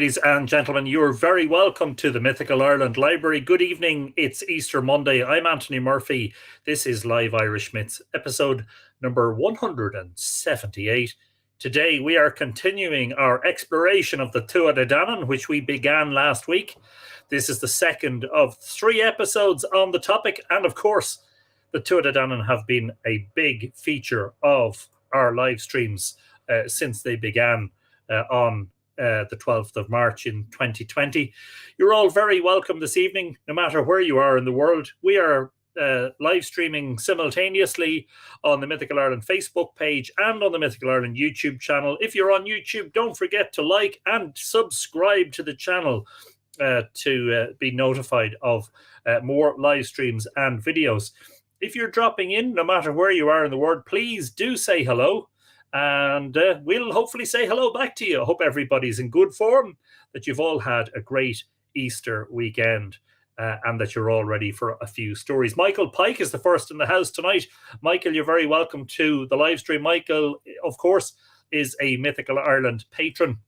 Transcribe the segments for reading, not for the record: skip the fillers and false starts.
Ladies and gentlemen, you're very welcome to the Mythical Ireland Library. Good evening. It's Easter Monday. I'm Anthony Murphy. This is Live Irish Myths, episode number 178. Today we are continuing our exploration of the Tuatha Dé Danann, which we began last week. This is the second of 3 episodes on the topic, and of course, the Tuatha Dé Danann have been a big feature of our live streams since they began on the 12th of March in 2020. You're all very welcome this evening, no matter where you are in the world. We are live streaming simultaneously on the Mythical Ireland Facebook page and on the Mythical Ireland YouTube channel. If you're on YouTube, don't forget to like and subscribe to the channel to be notified of more live streams and videos. If you're dropping in, no matter where you are in the world, please do say hello. And we'll hopefully say hello back to you. I hope everybody's in good form, that you've all had a great Easter weekend, and that you're all ready for a few stories. Michael Pike is the first in the house tonight. Michael, you're very welcome to the live stream. Michael, of course, is a Mythical Ireland patron,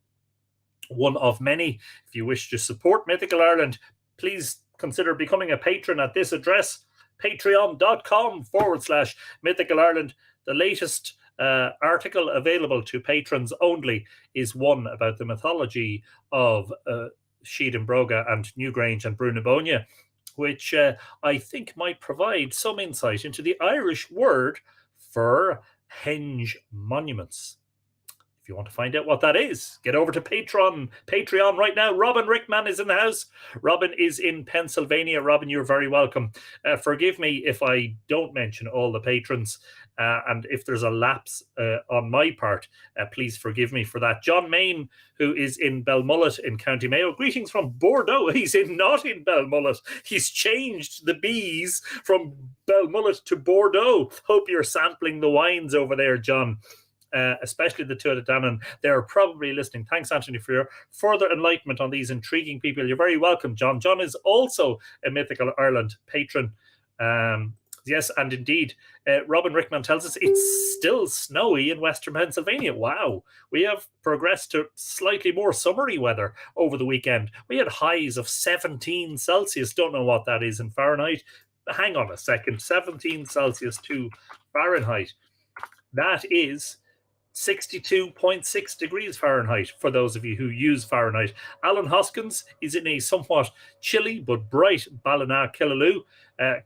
one of many. If you wish to support Mythical Ireland, please consider becoming a patron at this address, patreon.com/Mythical Ireland. The latest article available to patrons only is one about the mythology of Sheed and Broga and Newgrange and Brunabonia, which I think might provide some insight into the Irish word for henge monuments. If you want to find out what that is, get over to Patreon right now. Robin Rickman is in the house. Robin is in Pennsylvania. Robin, you're very welcome. Forgive me if I don't mention all the patrons, and if there's a lapse on my part, please forgive me for that. John Main, who is in Belmullet in County Mayo. Greetings from Bordeaux. He's not in Belmullet. He's changed the bees from Belmullet to Bordeaux. Hope you're sampling the wines over there, John. Especially the Tuatha Dé Danann. They're probably listening. Thanks, Anthony, for your further enlightenment on these intriguing people. You're very welcome, John. John is also a Mythical Ireland patron. Yes, and indeed, Robin Rickman tells us it's still snowy in Western Pennsylvania. Wow. We have progressed to slightly more summery weather over the weekend. We had highs of 17 Celsius. Don't know what that is in Fahrenheit. Hang on a second. 17 Celsius to Fahrenheit. That is 62.6 degrees Fahrenheit for those of you who use Fahrenheit. Alan Hoskins is in a somewhat chilly but bright Ballina-Killaloe,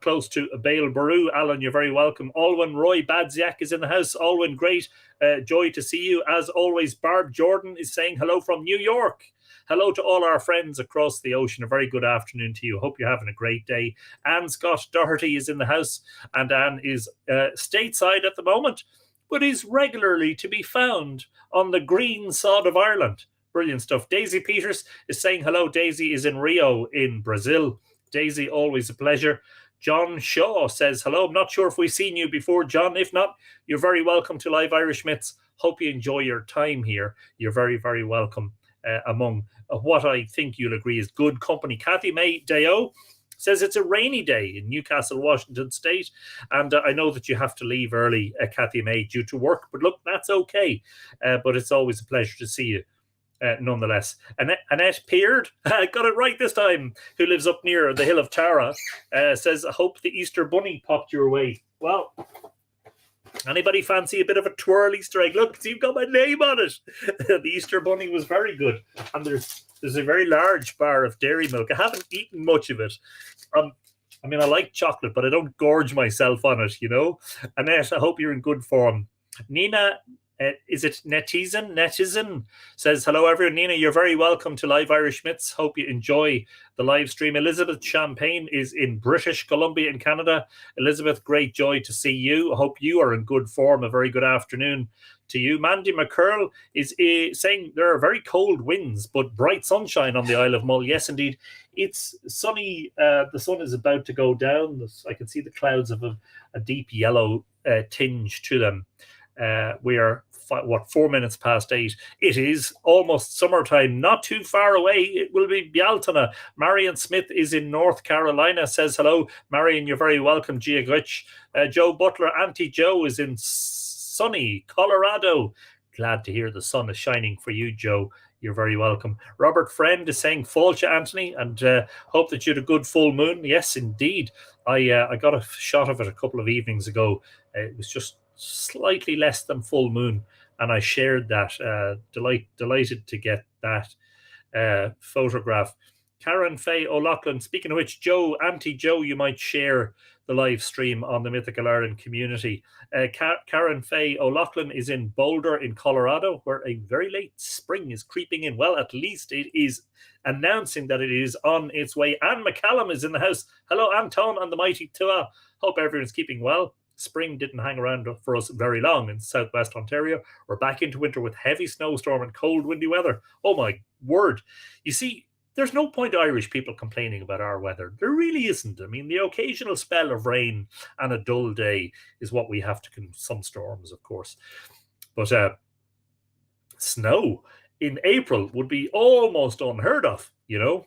close to Bale Baru. Alan, you're very welcome. Alwyn Roy Badziak is in the house. Alwyn, great joy to see you. As always, Barb Jordan is saying hello from New York. Hello to all our friends across the ocean. A very good afternoon to you. Hope you're having a great day. Anne Scott Doherty is in the house, and Anne is stateside at the moment, but is regularly to be found on the green sod of Ireland. Brilliant stuff. Daisy Peters is saying hello. Daisy is in Rio in Brazil. Daisy, always a pleasure. John Shaw says hello. I'm not sure if we've seen you before, John. If not, you're very welcome to Live Irish Myths. Hope you enjoy your time here. You're very, very welcome among what I think you'll agree is good company. Kathy May Deo says it's a rainy day in Newcastle, Washington State, and I know that you have to leave early, Kathy May, due to work, but look, that's okay, but it's always a pleasure to see you nonetheless. Annette Peard, I got it right this time, who lives up near the Hill of Tara, says, I hope the Easter Bunny popped your way. Well, anybody fancy a bit of a twirl Easter egg? Look, you've got my name on it. The Easter Bunny was very good, and there's a very large bar of dairy milk. I haven't eaten much of it. I mean, I like chocolate, but I don't gorge myself on it, you know. Annette, I hope you're in good form. Nina, is it Netizen says, hello, everyone. Nina, you're very welcome to Live Irish Myths. Hope you enjoy the live stream. Elizabeth Champagne is in British Columbia in Canada. Elizabeth, great joy to see you. I hope you are in good form. A very good afternoon to you. Mandy McCurl is saying there are very cold winds, but bright sunshine on the Isle of Mull. Yes, indeed. It's sunny. The sun is about to go down. I can see the clouds of a deep yellow tinge to them. We are 4 minutes past 8. It is almost summertime, not too far away. It will be Bealtaine. Marion Smith is in North Carolina, says hello. Marion, you're very welcome. Gia Grich. Joe Butler, Auntie Joe is in sunny Colorado. Glad to hear the sun is shining for you, Joe. You're very welcome. Robert Friend is saying Fáilte, Anthony, and hope that you had a good full moon. Yes, indeed. I got a shot of it a couple of evenings ago. It was just slightly less than full moon, and I shared that. Delighted to get that photograph. Karen Faye O'Loughlin, speaking of which, Auntie Joe, you might share the live stream on the Mythical Ireland community. Karen Faye O'Loughlin is in Boulder in Colorado, where a very late spring is creeping in. Well, at least it is announcing that it is on its way. Anne McCallum is in the house. Hello, Anton and the mighty Tuatha. Hope everyone's keeping well. Spring didn't hang around for us very long in southwest Ontario. We're back into winter with heavy snowstorm and cold, windy weather. Oh my word. You see, there's no point Irish people complaining about our weather. There really isn't. I mean, the occasional spell of rain and a dull day is what we have to, some storms, of course. But snow in April would be almost unheard of, you know.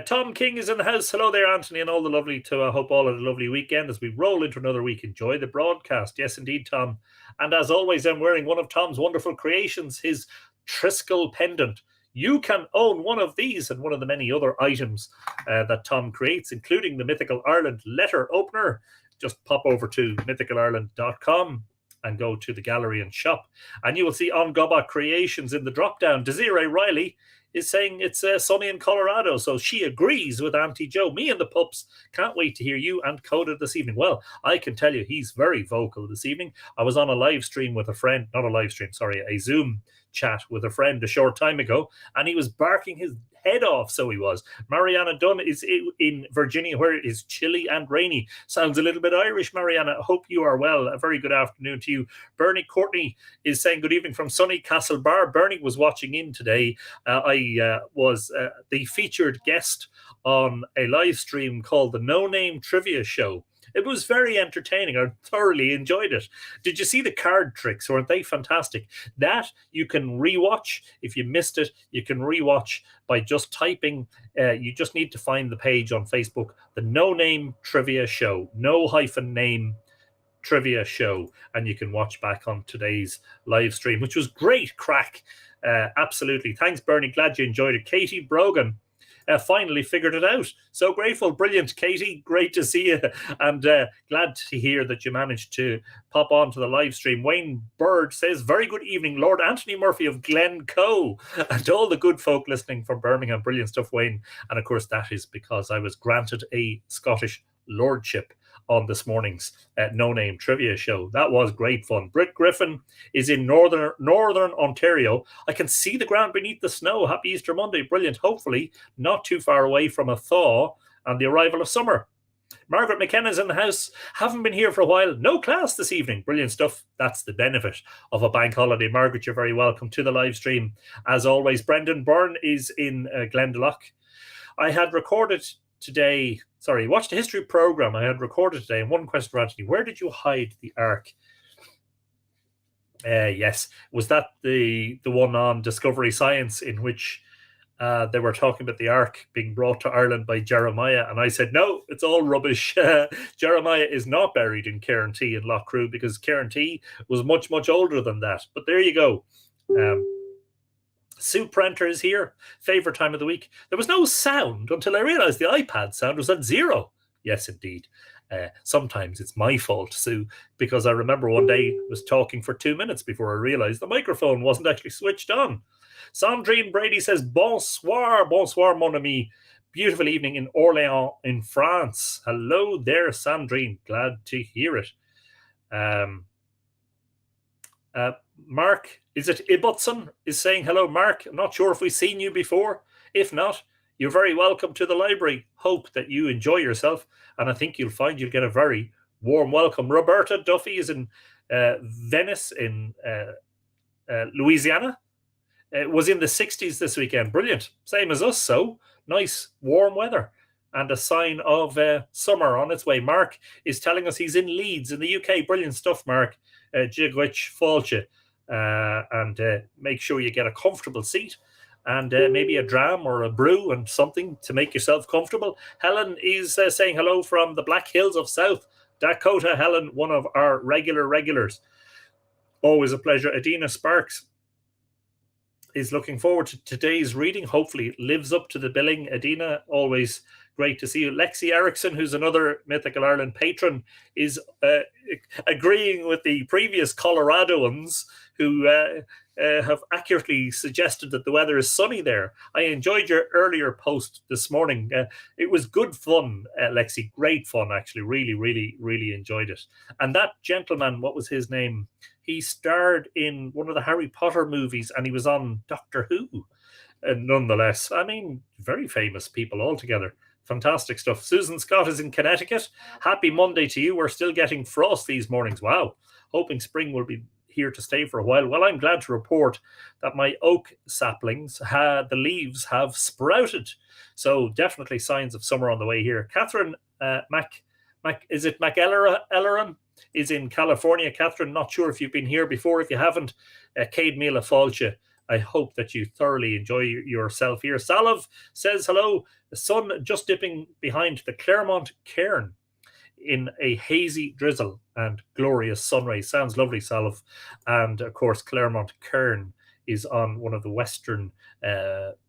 Tom King is in the house. Hello there, Anthony, and all the lovely I hope all had a lovely weekend as we roll into another week. Enjoy the broadcast. Yes, indeed, Tom. And as always, I'm wearing one of Tom's wonderful creations, his Triskel pendant. You can own one of these and one of the many other items that Tom creates, including the Mythical Ireland letter opener. Just pop over to mythicalireland.com and go to the gallery and shop. And you will see On Gobba Creations in the drop-down. Desiree Riley is saying it's sunny in Colorado, so she agrees with Auntie Joe. Me and the pups can't wait to hear you and Koda this evening. Well, I can tell you he's very vocal this evening. I was on a live stream with a friend, not a live stream, sorry, a Zoom chat with a friend a short time ago, and he was barking his head off, so he was. Mariana Dunn is in Virginia, where it is chilly and rainy. Sounds a little bit Irish, Mariana. Hope you are well. A very good afternoon to you. Bernie Courtney is saying good evening from sunny Castlebar. Bernie was watching in today. I was the featured guest on a live stream called the No Name Trivia Show. It was very entertaining. I thoroughly enjoyed it. Did you see the card tricks? Weren't they fantastic? That you can rewatch. If you missed it, you can rewatch by just typing. You just need to find the page on Facebook, the No Name Trivia Show. No-name Trivia Show. And you can watch back on today's live stream, which was great crack. Absolutely. Thanks, Bernie. Glad you enjoyed it. Katie Brogan finally figured it out. So grateful. Brilliant, Katie. Great to see you. And glad to hear that you managed to pop on to the live stream. Wayne Bird says, very good evening, Lord Anthony Murphy of Glencoe, and all the good folk listening from Birmingham. Brilliant stuff, Wayne. And of course, that is because I was granted a Scottish lordship on this morning's No Name Trivia Show. That was great fun. Britt Griffin is in northern Ontario. I can see the ground beneath the snow. Happy Easter Monday. Brilliant. Hopefully not too far away from a thaw and the arrival of summer. Margaret McKenna's in the house. Haven't been here for a while. No class this evening. Brilliant stuff. That's the benefit of a bank holiday. Margaret, you're very welcome to the live stream. As always, Brendan Byrne is in Glendalough. I had recorded today, watched a history program I had recorded today, and one question for Anthony: where did you hide the Ark? Yes, was that the one on Discovery Science in which they were talking about the Ark being brought to Ireland by Jeremiah? And I said, no, it's all rubbish. Jeremiah is not buried in Cairntee in Loughcrew, because Cairntee was much, much older than that. But there you go. Sue Prenter is here. Favorite time of the week. There was no sound until I realized the iPad sound was at 0. Yes, indeed. Sometimes it's my fault, Sue, because I remember one day I was talking for 2 minutes before I realized the microphone wasn't actually switched on. Sandrine Brady says, bonsoir, mon ami. Beautiful evening in Orléans in France. Hello there, Sandrine. Glad to hear it. Mark, is it Ibbotson, is saying hello. Mark, I'm not sure if we've seen you before. If not, you're very welcome to the library. Hope that you enjoy yourself, and I think you'll find you'll get a very warm welcome. Roberta Duffy is in Venice in Louisiana. It was in the 60s this weekend. Brilliant. Same as us, so nice warm weather and a sign of summer on its way. Mark is telling us he's in Leeds in the UK. Brilliant stuff, Mark. Jigwich Fáilte. And make sure you get a comfortable seat and maybe a dram or a brew and something to make yourself comfortable. Helen is saying hello from the Black Hills of South Dakota. Helen, one of our regulars. Always a pleasure. Adina Sparks is looking forward to today's reading. Hopefully it lives up to the billing. Adina, always great to see you. Lexi Erickson, who's another Mythical Ireland patron, is agreeing with the previous Coloradoans who have accurately suggested that the weather is sunny there. I enjoyed your earlier post this morning. It was good fun, Lexi. Great fun, actually. Really, really, really enjoyed it. And that gentleman, what was his name? He starred in one of the Harry Potter movies, and he was on Doctor Who. Nonetheless, I mean, very famous people altogether. Fantastic stuff. Susan Scott is in Connecticut. Happy Monday to you. We're still getting frost these mornings. Wow. Hoping spring will be here to stay for a while. Well, I'm glad to report that my oak saplings, the leaves have sprouted. So definitely signs of summer on the way here. Catherine is it McElleran is in California. Catherine, not sure if you've been here before. If you haven't, Cade Mila Fáilte. I hope that you thoroughly enjoy yourself here. Salav says hello. The sun just dipping behind the Claremont Cairn in a hazy drizzle and glorious sun rays. Sounds lovely, Salav. And of course, Claremont Cairn is on one of the western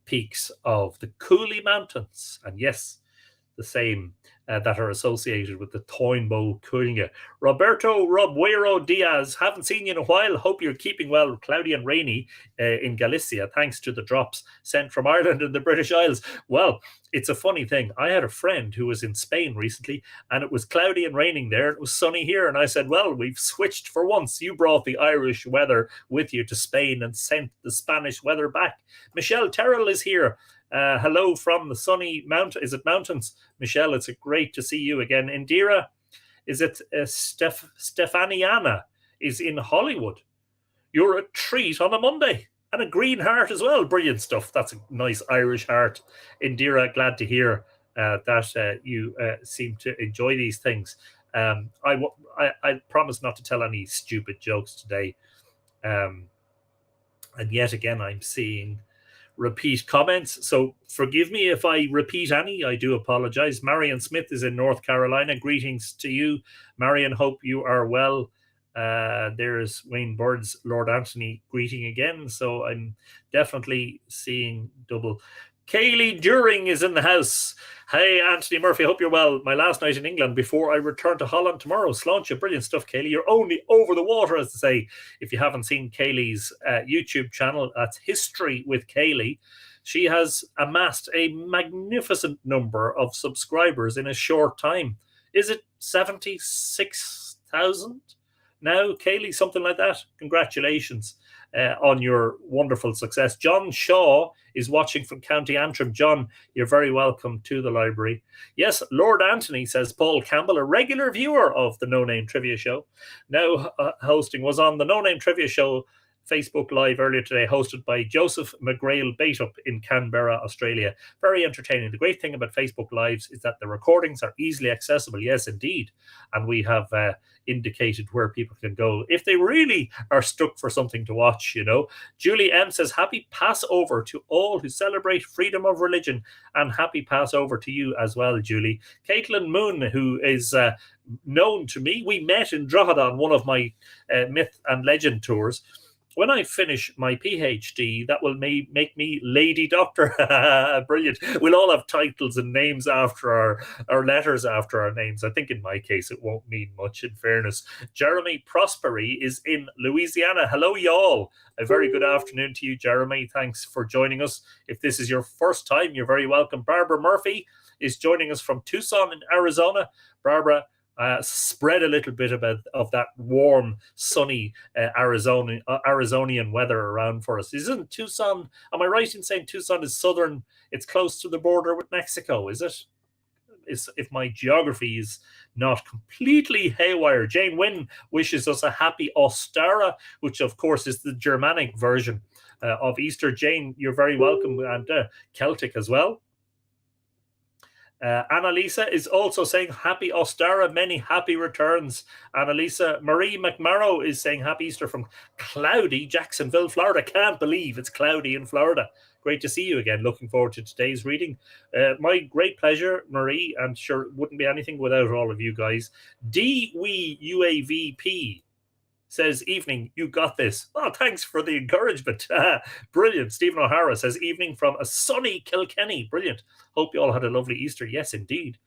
peaks of the Cooley Mountains. And yes, the same that are associated with the Toynbee Cúilge. Roberto Robuero Diaz, haven't seen you in a while. Hope you're keeping well. Cloudy and rainy in Galicia, thanks to the drops sent from Ireland and the British Isles. Well, it's a funny thing. I had a friend who was in Spain recently, and it was cloudy and raining there. It was sunny here, and I said, well, we've switched for once. You brought the Irish weather with you to Spain and sent the Spanish weather back. Michelle Terrell is here. Hello from the sunny mountains. Michelle, it's great to see you again. Indira, is it Stefaniana is in Hollywood. You're a treat on a Monday. And a green heart as well. Brilliant stuff. That's a nice Irish heart. Indira, glad to hear that you seem to enjoy these things. I promise not to tell any stupid jokes today. And yet again, I'm seeing repeat comments. So forgive me if I repeat any. I do apologize. Marion Smith is in North Carolina. Greetings to you, Marion. Hope you are well. There's Wayne Bird's Lord Anthony greeting again. So I'm definitely seeing double. Kaylee During is in the house. Hey, Anthony Murphy, hope you're well. My last night in England before I return to Holland tomorrow. Sláinte, brilliant stuff, Kaylee. You're only over the water, as to say. If you haven't seen Kaylee's YouTube channel, that's History with Kaylee. She has amassed a magnificent number of subscribers in a short time. Is it 76,000 now, Kaylee? Something like that. Congratulations on your wonderful success. John Shaw is watching from County Antrim. John, you're very welcome to the library. Yes, Lord Anthony, says Paul Campbell, a regular viewer of the No Name Trivia Show. Now hosting, was on the No Name Trivia Show Facebook Live earlier today, hosted by Joseph McGrail Baitup in Canberra, Australia. Very entertaining. The great thing about Facebook Lives is that the recordings are easily accessible. Yes, indeed. And we have indicated where people can go if they really are stuck for something to watch, you know. Julie M says, happy Passover to all who celebrate freedom of religion, and happy Passover to you as well, Julie. Caitlin Moon, who is known to me, we met in Drogheda on one of my myth and legend tours. When I finish my PhD, that will make me Lady Doctor. Brilliant. We'll all have titles and names after our letters after our names. I think in my case, it won't mean much, in fairness. Jeremy Prosperi is in Louisiana. Hello, y'all. A very good afternoon to you, Jeremy. Thanks for joining us. If this is your first time, you're very welcome. Barbara Murphy is joining us from Tucson in Arizona. Barbara, spread a little bit of that warm, sunny Arizonian weather around for us. Isn't Tucson, am I right in saying Tucson is southern? It's close to the border with Mexico, is it? If my geography is not completely haywire. Jane Wynn wishes us a happy Ostara, which of course is the Germanic version of Easter. Jane, you're very welcome, and Celtic as well. Annalisa is also saying happy Ostara, many happy returns. Annalisa. Marie McMarrow is saying happy Easter from cloudy Jacksonville, Florida. Can't believe it's cloudy in Florida. Great to see you again. Looking forward to today's reading. My great pleasure, Marie, and sure, it wouldn't be anything without all of you guys. DWUAVP says, evening, you got this. Oh, thanks for the encouragement. Brilliant. Stephen O'Hara says, evening from a sunny Kilkenny. Brilliant. Hope you all had a lovely Easter. Yes, indeed.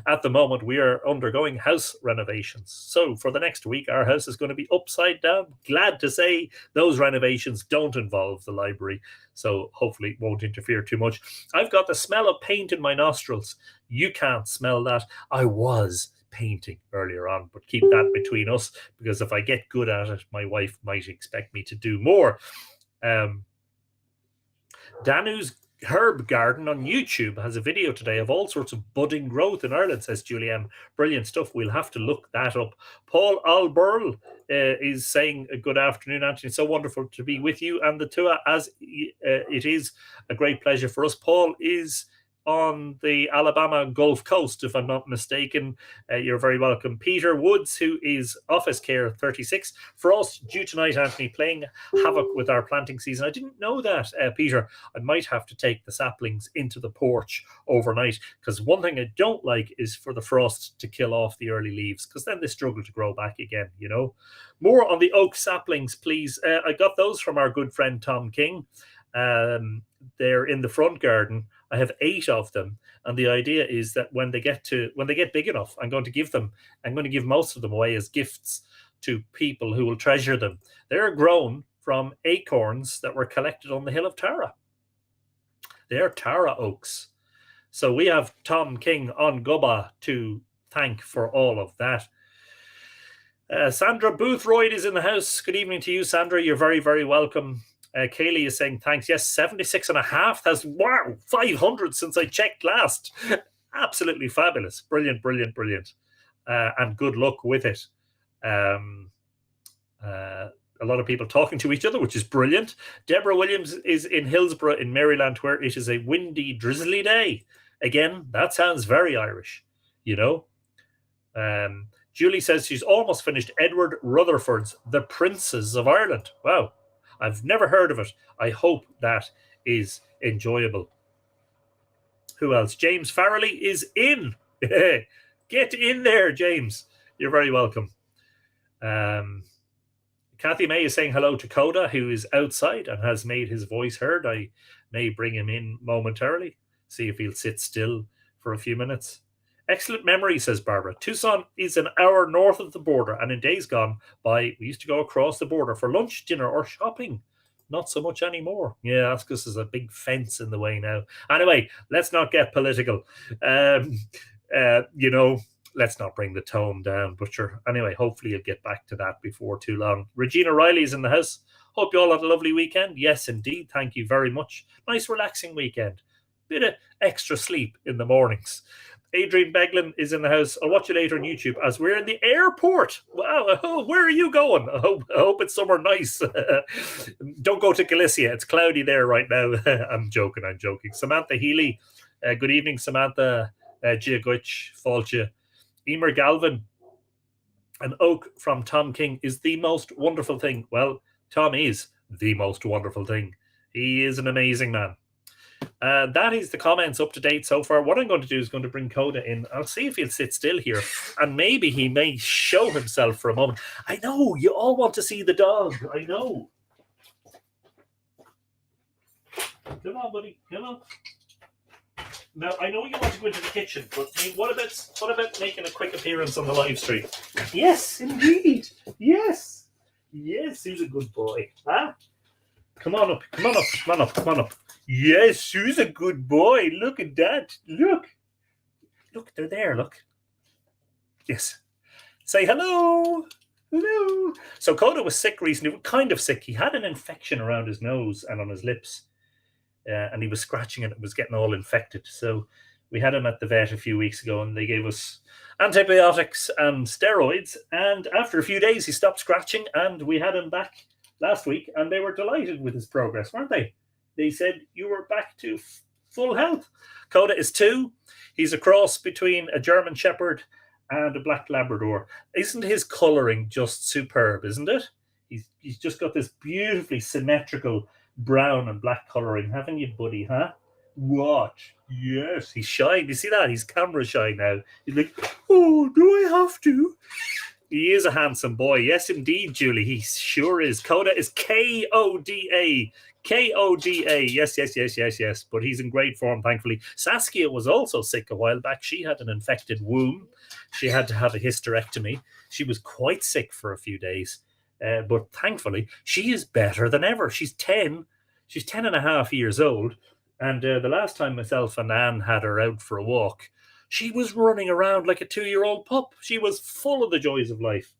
At the moment, we are undergoing house renovations. So for the next week, our house is going to be upside down. Glad to say those renovations don't involve the library, so hopefully it won't interfere too much. I've got the smell of paint in my nostrils. You can't smell that. I was painting earlier on, but keep that between us, because if I get good at it, my wife might expect me to do more. Danu's Herb Garden on YouTube has a video today of all sorts of budding growth in Ireland, says Julianne. Brilliant stuff. We'll have to look that up. Paul Alburl is saying good afternoon, Anthony. So wonderful to be with you and the Tuatha, as it is a great pleasure for us. Paul is on the Alabama Gulf Coast, if I'm not mistaken. You're very welcome. Peter Woods, who is Office Care 36. Frost due tonight, Anthony, playing havoc with our planting season. I didn't know that, Peter. I might have to take the saplings into the porch overnight, because one thing I don't like is for the frost to kill off the early leaves, because then they struggle to grow back again, you know. More on the oak saplings, please. I got those from our good friend Tom King. They're in the front garden. I have 8 of them, and the idea is that when they get big enough, I'm going to give most of them away as gifts to people who will treasure them. They're grown from acorns that were collected on the hill of Tara. They're Tara oaks. So we have Tom King on Gubba to thank for all of that. Sandra Boothroyd is in the house. Good evening to you, Sandra. You're very, very welcome. Kaylee is saying thanks. Yes, 76,500. Wow, 500 since I checked last. Absolutely fabulous. Brilliant, brilliant, brilliant. And good luck with it. A lot of people talking to each other, which is brilliant. Deborah Williams is in Hillsborough in Maryland, where it is a windy, drizzly day. Again, that sounds very Irish, you know. Julie says she's almost finished Edward Rutherford's The Princes of Ireland. Wow. I've never heard of it. I hope that is enjoyable. Who else? James Farrelly is in. Get in there, James. You're very welcome. Kathy May is saying hello to Koda, who is outside and has made his voice heard. I may bring him in momentarily, see if he'll sit still for a few minutes. Excellent memory, says Barbara. Tucson is an hour north of the border, and in days gone by, we used to go across the border for lunch, dinner, or shopping. Not so much anymore. Yeah, that's because there's a big fence in the way now. Anyway, let's not get political. You know, let's not bring the tone down. But sure, anyway, hopefully you'll get back to that before too long. Regina Riley's in the house. Hope you all had a lovely weekend. Yes, indeed. Thank you very much. Nice, relaxing weekend. Bit of extra sleep in the mornings. Adrian Beglin is in the house. I'll watch you later on YouTube as we're in the airport. Wow, where are you going? I hope it's somewhere nice. Don't go to Galicia. It's cloudy there right now. I'm joking. Samantha Healy. Good evening, Samantha. Giaguich, Falcha. Emer Galvin. An oak from Tom King is the most wonderful thing. Well, Tom is the most wonderful thing. He is an amazing man. That is the comments up to date so far. What I'm going to do is going to bring Koda in. I'll see if he'll sit still here, and maybe he may show himself for a moment. I know you all want to see the dog. I know. Come on, buddy. Come on. Now I know you want to go into the kitchen, but I mean, what about making a quick appearance on the live stream? Yes, indeed. Yes. He's a good boy. Huh? Come on up. Yes, who's a good boy? Look at that. Look, they're there. Look. Yes. Say hello. Hello. So Koda was sick recently, kind of sick. He had an infection around his nose and on his lips. And he was scratching it. It was getting all infected. So we had him at the vet a few weeks ago, and they gave us antibiotics and steroids. And after a few days, he stopped scratching, and we had him back last week, and they were delighted with his progress, weren't they? They said you were back to full health. Koda is 2. He's a cross between a German Shepherd and a Black Labrador. Isn't his colouring just superb, isn't it? He's just got this beautifully symmetrical brown and black colouring, haven't you, buddy, huh? Watch. Yes, he's shy. You see that? He's camera shy now. He's like, oh, do I have to? He is a handsome boy. Yes, indeed, Julie. He sure is. Koda is Koda. Koda. Yes. But he's in great form, thankfully. Saskia was also sick a while back. She had an infected womb. She had to have a hysterectomy. She was quite sick for a few days. But thankfully, she is better than ever. She's 10. She's 10 and a half years old. And the last time myself and Anne had her out for a walk, she was running around like a 2-year-old pup. She was full of the joys of life.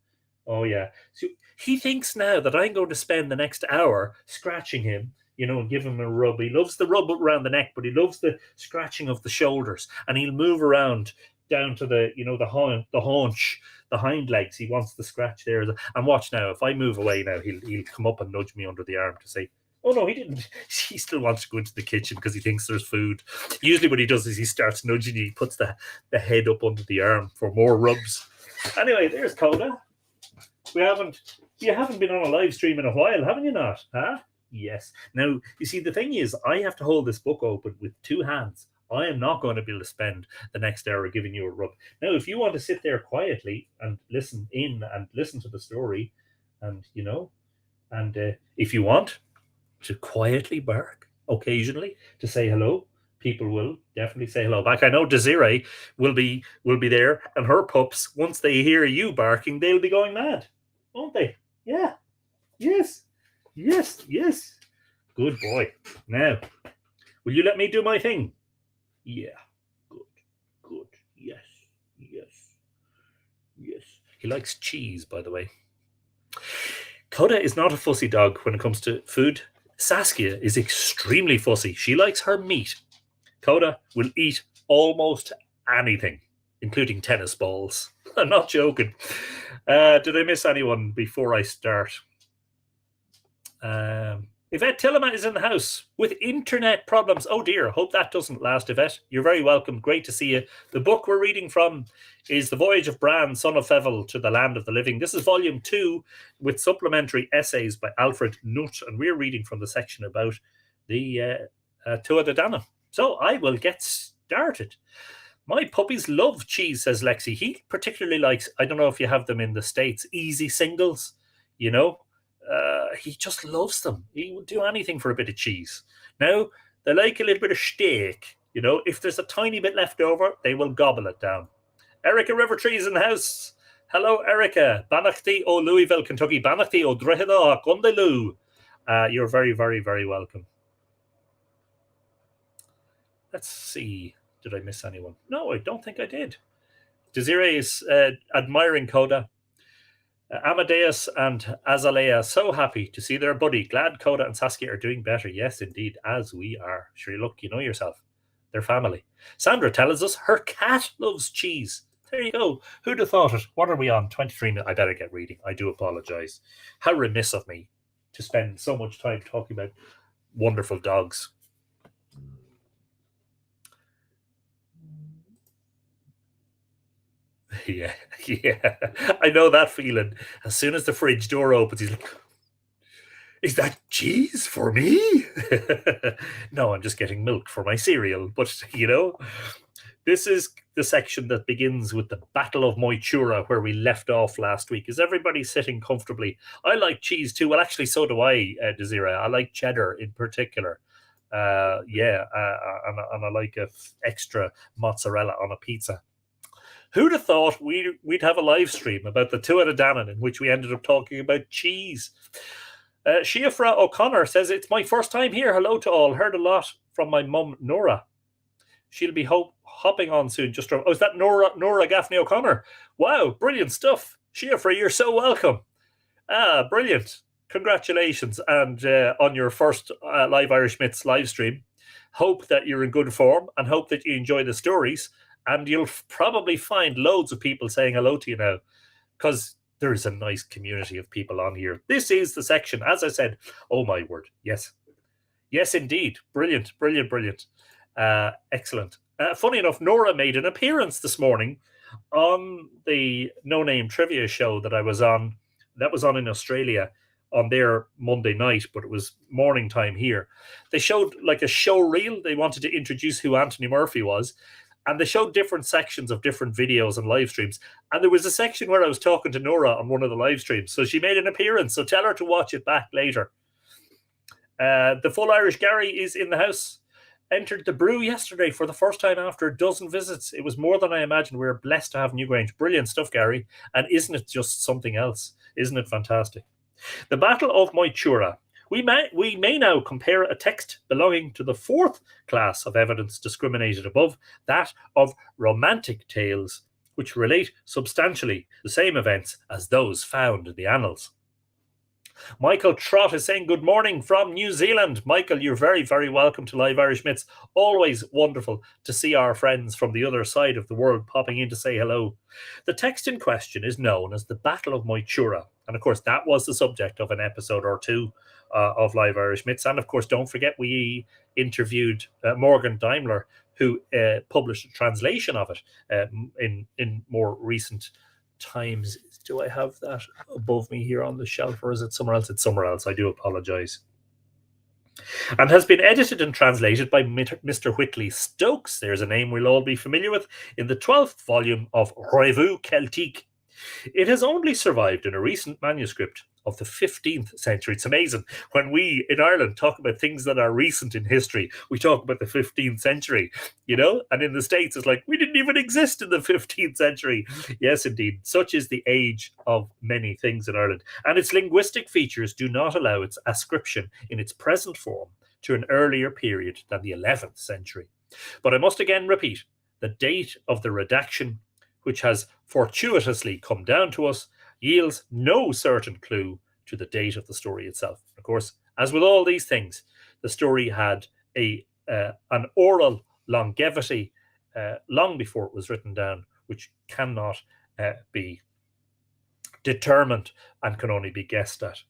Oh, yeah. So he thinks now that I'm going to spend the next hour scratching him, and give him a rub. He loves the rub around the neck, but he loves the scratching of the shoulders. And he'll move around down to the haunch, the hind legs. He wants to scratch there. And watch now, if I move away now, he'll come up and nudge me under the arm to say, oh, no, he didn't. He still wants to go into the kitchen because he thinks there's food. Usually what he does is he starts nudging you. He puts the head up under the arm for more rubs. Anyway, there's Koda. You haven't been on a live stream in a while, haven't you not? Huh? Yes. Now, you see, the thing is, I have to hold this book open with 2 hands. I am not going to be able to spend the next hour giving you a rub. Now, if you want to sit there quietly and listen to the story, and, if you want to quietly bark occasionally to say hello, people will definitely say hello back. I know Desiree will be there, and her pups, once they hear you barking, they'll be going mad, won't they? Yeah. Yes. Good boy. Now, will you let me do my thing? Yeah. Good. Yes. He likes cheese, by the way. Koda is not a fussy dog when it comes to food. Saskia is extremely fussy. She likes her meat. Koda will eat almost anything, including tennis balls. I'm not joking. Did I miss anyone before I start? Yvette Tillema is in the house with internet problems. Oh dear, hope that doesn't last, Yvette. You're very welcome. Great to see you. The book we're reading from is The Voyage of Bran, Son of Feivel, to the Land of the Living. This is volume 2 with supplementary essays by Alfred Nutt, and we're reading from the section about the Tuatha Dé Danann. So I will get started. My puppies love cheese, says Lexi. He particularly likes, I don't know if you have them in the States, easy singles, he just loves them. He would do anything for a bit of cheese. Now, they like a little bit of steak. If there's a tiny bit left over, they will gobble it down. Erica Rivertree is in the house. Hello, Erica. Banachty o Louisville, Kentucky. Banachty o Drogheda Gondeloo. You're very, very, very welcome. Let's see. Did I miss anyone? No, I don't think I did. Desiree is admiring Koda. Amadeus and Azalea, so happy to see their buddy. Glad Koda and Saskia are doing better. Yes, indeed, as we are. Sure, look, you know yourself. They're family. Sandra tells us her cat loves cheese. There you go. Who'd have thought it? What are we on? 23 minutes. I better get reading. I do apologize. How remiss of me to spend so much time talking about wonderful dogs. Yeah. I know that feeling. As soon as the fridge door opens, he's like, is that cheese for me? No, I'm just getting milk for my cereal. But, this is the section that begins with the Battle of Moytura, where we left off last week. Is everybody sitting comfortably? I like cheese too. Well, actually, so do I, Desiree. I like cheddar in particular. And I like a extra mozzarella on a pizza. Who'd have thought we'd have a live stream about the Tuatha Dé Danann in which we ended up talking about cheese? Shiafra O'Connor says, it's my first time here. Hello to all. Heard a lot from my mum, Nora. She'll be hopping on soon. Is that Nora Gaffney O'Connor? Wow, brilliant stuff. Shiafra, you're so welcome. Brilliant. Congratulations and on your first Live Irish Myths live stream. Hope that you're in good form and hope that you enjoy the stories. And you'll probably find loads of people saying hello to you now because there is a nice community of people on here. This is the section, as I said. Oh, my word. Yes, indeed. Brilliant. Excellent. Funny enough, Nora made an appearance this morning on the No Name Trivia show that I was on. That was on in Australia on their Monday night, but it was morning time here. They showed like a show reel. They wanted to introduce who Anthony Murphy was. And they showed different sections of different videos and live streams. And there was a section where I was talking to Nora on one of the live streams. So she made an appearance. So tell her to watch it back later. The full Irish Gary is in the house. Entered the brew yesterday for the first time after a dozen visits. It was more than I imagined. We were blessed to have Newgrange. Brilliant stuff, Gary. And isn't it just something else? Isn't it fantastic? The Battle of Tuiredh. We may now compare a text belonging to the fourth class of evidence discriminated above, that of romantic tales, which relate substantially the same events as those found in the annals. Michael Trott is saying good morning from New Zealand. Michael, you're very, very welcome to Live Irish Myths. Always wonderful to see our friends from the other side of the world popping in to say hello. The text in question is known as the Battle of Tuiredh. And of course, that was the subject of an episode or two of Live Irish Myths. And of course, don't forget, we interviewed Morgan Daimler, who published a translation of it in more recent times. Do I have that above me here on the shelf, or is it somewhere else? It's somewhere else. I do apologize. And has been edited and translated by Mr. Whitley Stokes. There's a name we'll all be familiar with, in the 12th volume of Revue Celtique. It has only survived in a recent manuscript of the 15th century. It's amazing. When we in Ireland talk about things that are recent in history, we talk about the 15th century, you know? And in the States, it's like, we didn't even exist in the 15th century. Yes, indeed. Such is the age of many things in Ireland. And its linguistic features do not allow its ascription in its present form to an earlier period than the 11th century. But I must again repeat, the date of the redaction, which has fortuitously come down to us, yields no certain clue to the date of the story itself. Of course, as with all these things, the story had an oral longevity long before it was written down, which cannot be determined and can only be guessed at.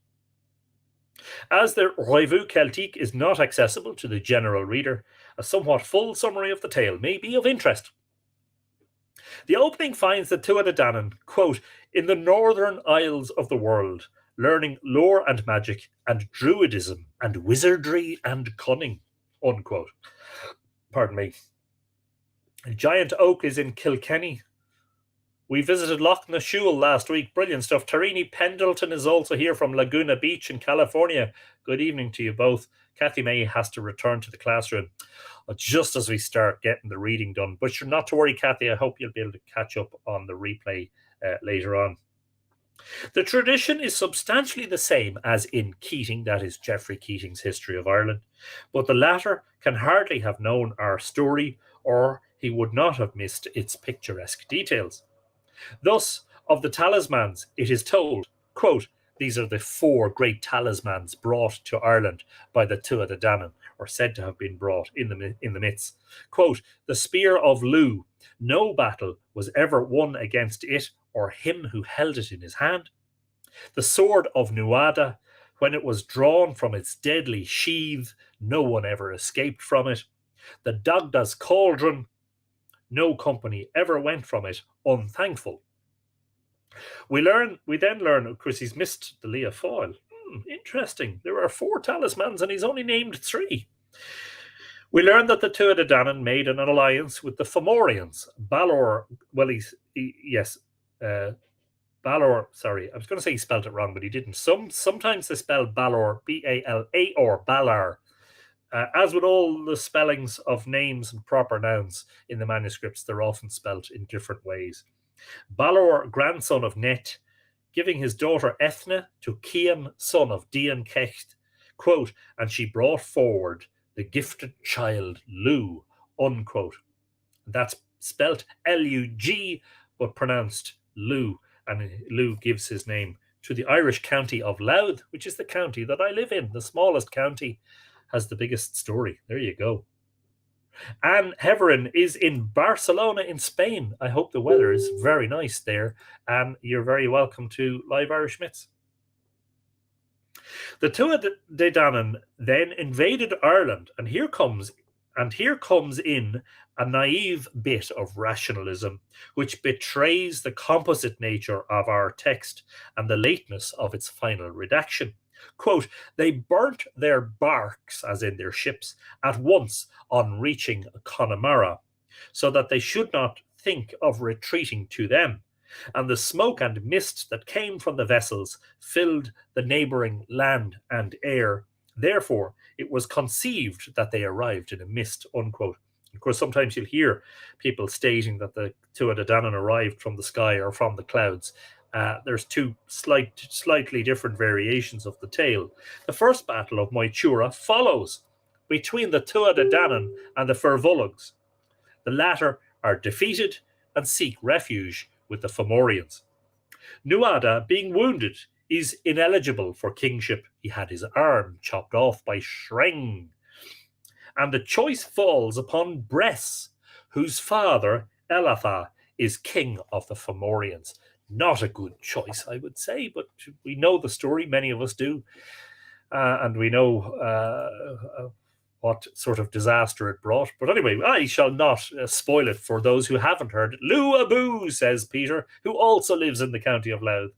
As the Revue Celtique is not accessible to the general reader, a somewhat full summary of the tale may be of interest. The opening finds the Tuatha Dé Danann, quote, in the northern isles of the world, learning lore and magic and druidism and wizardry and cunning, unquote. Pardon me. A giant oak is in Kilkenny. We visited Loch Nashul last week. Brilliant stuff. Tarini Pendleton is also here from Laguna Beach in California. Good evening to you both. Kathy May has to return to the classroom just as we start getting the reading done. But you're not to worry, Kathy. I hope you'll be able to catch up on the replay later on. The tradition is substantially the same as in Keating, that is Geoffrey Keating's History of Ireland, but the latter can hardly have known our story, or he would not have missed its picturesque details. Thus, of the Talismans, it is told, quote, these are the 4 great talismans brought to Ireland by the Tuatha Dé Danann, or said to have been brought in the myths. Quote, the spear of Lugh, no battle was ever won against it or him who held it in his hand. The sword of Nuada, when it was drawn from its deadly sheath, no one ever escaped from it. The Dagda's cauldron, no company ever went from it unthankful. We then learn, of course, he's missed the Leah foil. Interesting. There are 4 talismans and he's only named 3. We learn that the Tuatha Dé Danann made an alliance with the Fomorians. Balor, well, Balor, sorry, I was going to say he spelled it wrong, but he didn't. Sometimes they spell Balor, B-A-L-A-R, Balar. As with all the spellings of names and proper nouns in the manuscripts, they're often spelt in different ways. Balor, grandson of Net, giving his daughter Ethna to Cian, son of Dindshenchas, quote, and she brought forward the gifted child Lugh, unquote. That's spelt L-U-G, but pronounced Lugh, and Lugh gives his name to the Irish county of Louth, which is the county that I live in. The smallest county has the biggest story. There you go. Anne Heverin is in Barcelona in Spain. I hope the weather is very nice there. And you're very welcome to Live Irish Myths. The Tuatha Dé Danann then invaded Ireland, and here comes in a naive bit of rationalism, which betrays the composite nature of our text and the lateness of its final redaction. Quote, they burnt their barks, as in their ships, at once on reaching Connemara. so that they should not think of retreating to them. And the smoke and mist that came from the vessels filled the neighbouring land and air. Therefore, it was conceived that they arrived in a mist, unquote. Of course, sometimes you'll hear people stating that the Tuatha Dé Danann arrived from the sky or from the clouds. There's two slightly different variations of the tale. The first battle of Moytura follows between the Tuatha Dé Danann and the Firvolugs. The latter are defeated and seek refuge with the Fomorians. Nuada, being wounded, is ineligible for kingship. He had his arm chopped off by Shreng. And the choice falls upon Bress, whose father, Elatha, is king of the Fomorians. Not a good choice, I would say, but we know the story, many of us do, and we know what sort of disaster it brought. But anyway, I shall not spoil it for those who haven't heard it. Lugh aboo, says Peter, who also lives in the county of Louth.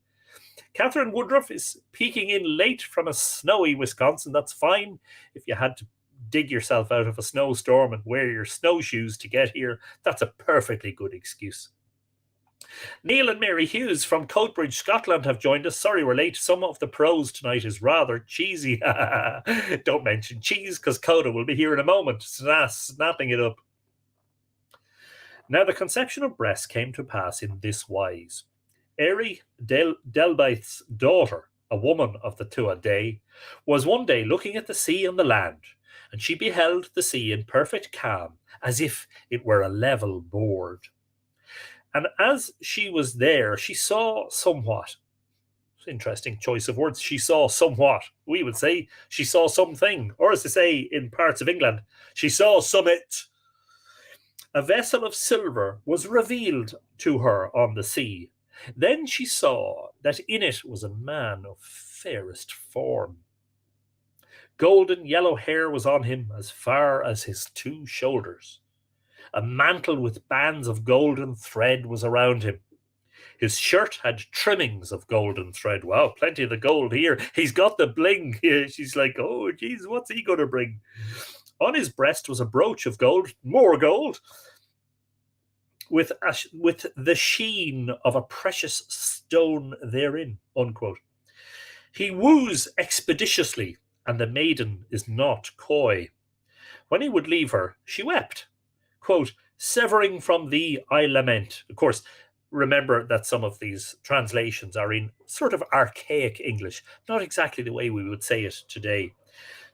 Catherine Woodruff is peeking in late from a snowy Wisconsin. That's fine. If you had to dig yourself out of a snowstorm and wear your snowshoes to get here, that's a perfectly good excuse. Neil and Mary Hughes from Coatbridge, Scotland have joined us. Sorry we're late. Some of the prose tonight is rather cheesy. Don't mention cheese, because Koda will be here in a moment, snapping it up. Now the conception of Bress came to pass in this wise. Eri Delbaith's daughter, a woman of the Tuatha Dé, was one day looking at the sea and the land, and she beheld the sea in perfect calm, as if it were a level board. And as she was there, she saw somewhat. Interesting choice of words. She saw somewhat. We would say she saw something, or as they say in parts of England, she saw summit. A vessel of silver was revealed to her on the sea. Then she saw that in it was a man of fairest form. Golden yellow hair was on him as far as his 2 shoulders. A mantle with bands of golden thread was around him. His shirt had trimmings of golden thread. Wow, plenty of the gold here. He's got the bling. She's like, oh, geez, what's he going to bring? On his breast was a brooch of gold, more gold, with the sheen of a precious stone therein, unquote. He woos expeditiously, and the maiden is not coy. When he would leave her, she wept. Quote, severing from thee I lament. Of course, remember that some of these translations are in sort of archaic English, not exactly the way we would say it today.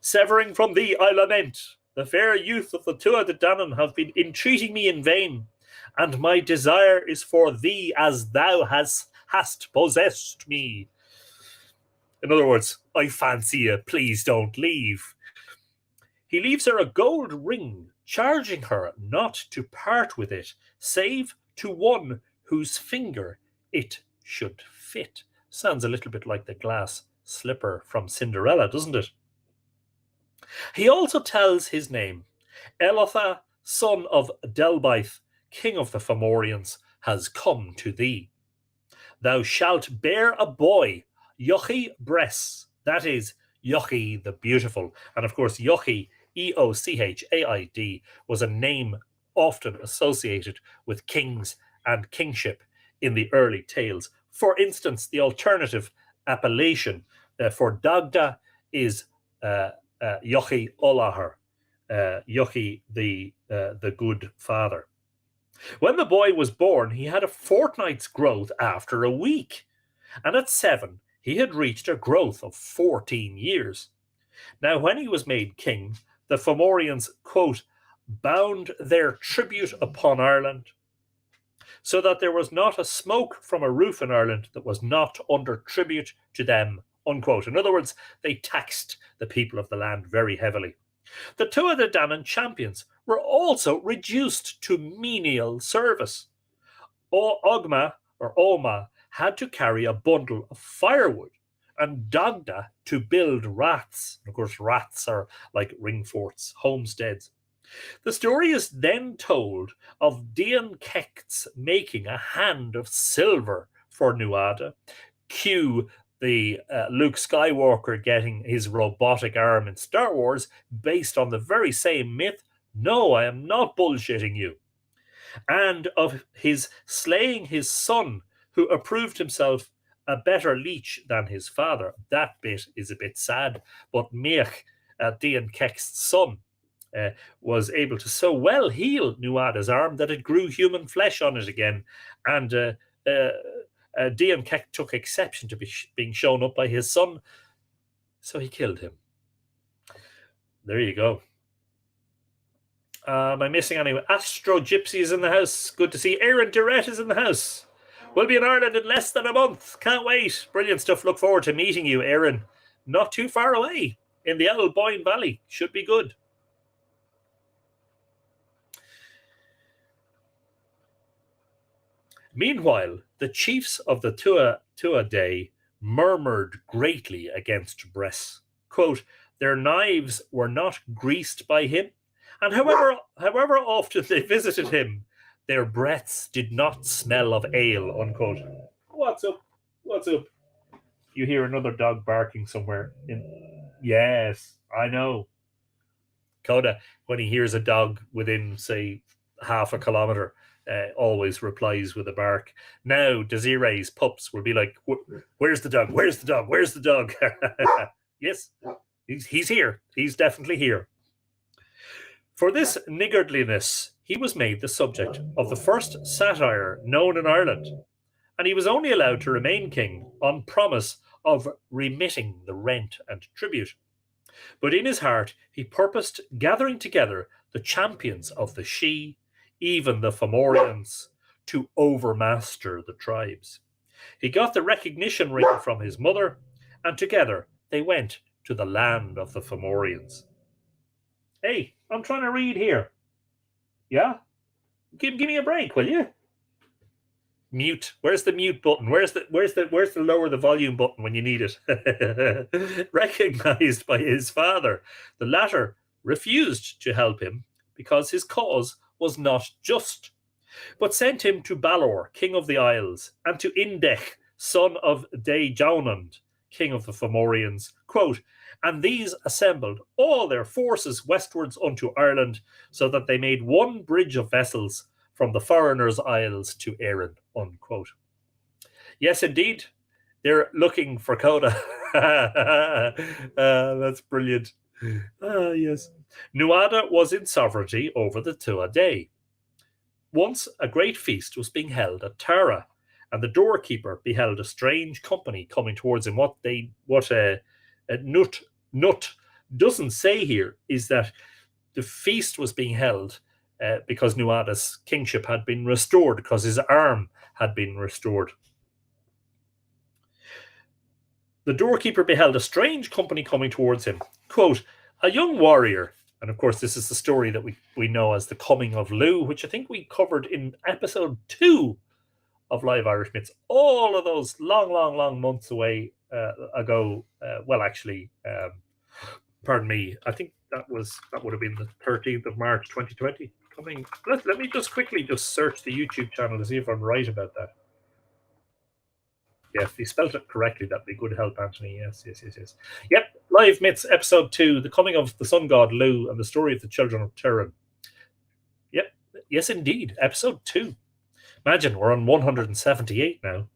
Severing from thee I lament. The fair youth of the Tuatha Dé Danann have been entreating me in vain, and my desire is for thee as thou hast possessed me. In other words, I fancy you, please don't leave. He leaves her a gold ring, charging her not to part with it, save to one whose finger it should fit. Sounds a little bit like the glass slipper from Cinderella, doesn't it? He also tells his name. Elatha, son of Delbaith, king of the Fomorians, has come to thee. Thou shalt bear a boy, Yochi Bress, that is, Yochi the Beautiful. And of course, Yochi, Eochaid, was a name often associated with kings and kingship in the early tales. For instance, the alternative appellation for Dagda is Yochi Olahar, Yochi the good father. When the boy was born, he had a fortnight's growth after a week, and at 7 he had reached a growth of 14 years. Now, when he was made king, the Fomorians, quote, bound their tribute upon Ireland, so that there was not a smoke from a roof in Ireland that was not under tribute to them, unquote. In other words, they taxed the people of the land very heavily. The Tuatha Dé Danann champions were also reduced to menial service. Ogma, or Oma, had to carry a bundle of firewood, and Dagda to build raths. Of course, raths are like ring forts, homesteads. The story is then told of Dindshenchas making a hand of silver for Nuada. Cue the Luke Skywalker getting his robotic arm in Star Wars based on the very same myth. No, I am not bullshitting you. and of his slaying his son, who approved himself a better leech than his father. That bit is a bit sad, but Magh, Dindshenchas' son, was able to so well heal Nuada's arm that it grew human flesh on it again, and Dindshenchas took exception to being shown up by his son, so he killed him. There you go. Am I missing anyone? Astro Gypsy is in the house. Good to see. Aaron Durrett is in the house. We'll be in Ireland in less than a month. Can't wait. Brilliant stuff. Look forward to meeting you, Aaron. Not too far away in the Old Boyne Valley. Should be good. Meanwhile, the chiefs of the Tuatha Dé murmured greatly against Bress. Quote, their knives were not greased by him, and however often they visited him, their breaths did not smell of ale, unquote. What's up? What's up? You hear another dog barking somewhere. Yes, I know. Koda, when he hears a dog within, say, half a kilometre, always replies with a bark. Now, Desiree's pups will be like, where's the dog? Where's the dog? Where's the dog? Yes, he's here. He's definitely here. For this niggardliness, he was made the subject of the first satire known in Ireland, and he was only allowed to remain king on promise of remitting the rent and tribute. But in his heart, he purposed gathering together the champions of the Sidhe, even the Fomorians, to overmaster the tribes. He got the recognition ring from his mother, and together they went to the land of the Fomorians. Hey, I'm trying to read here. Yeah? Give me a break, will you? Mute. Where's the mute button? Where's the lower the volume button when you need it? Recognized by his father, the latter refused to help him because his cause was not just, but sent him to Balor, king of the Isles, and to Indech, son of Dé Danann, king of the Fomorians. Quote, and these assembled all their forces westwards unto Ireland, so that they made one bridge of vessels from the foreigners' isles to Erin, unquote. Yes, indeed, they're looking for Koda. That's brilliant. Yes. Nuada was in sovereignty over the Tuatha Dé. Once a great feast was being held at Tara, and the doorkeeper beheld a strange company coming towards him. What Nutt doesn't say here is that the feast was being held because Nuada's kingship had been restored, because his arm had been restored. The doorkeeper beheld a strange company coming towards him. Quote, a young warrior, and of course this is the story that we know as the coming of Lugh, which I think we covered in episode 2 of Live Irish Myths, all of those long months away ago. Pardon me, I think that would have been the 13th of March 2020. Let me just quickly search the YouTube channel to see if I'm right about that. Yeah, if you spelled it correctly, that'd be good help, Anthony. Yes. Yep, Live Myths, episode 2, the coming of the sun god Lugh and the story of the children of Tuiredh. Yep, yes indeed, episode 2. Imagine, we're on 178 now.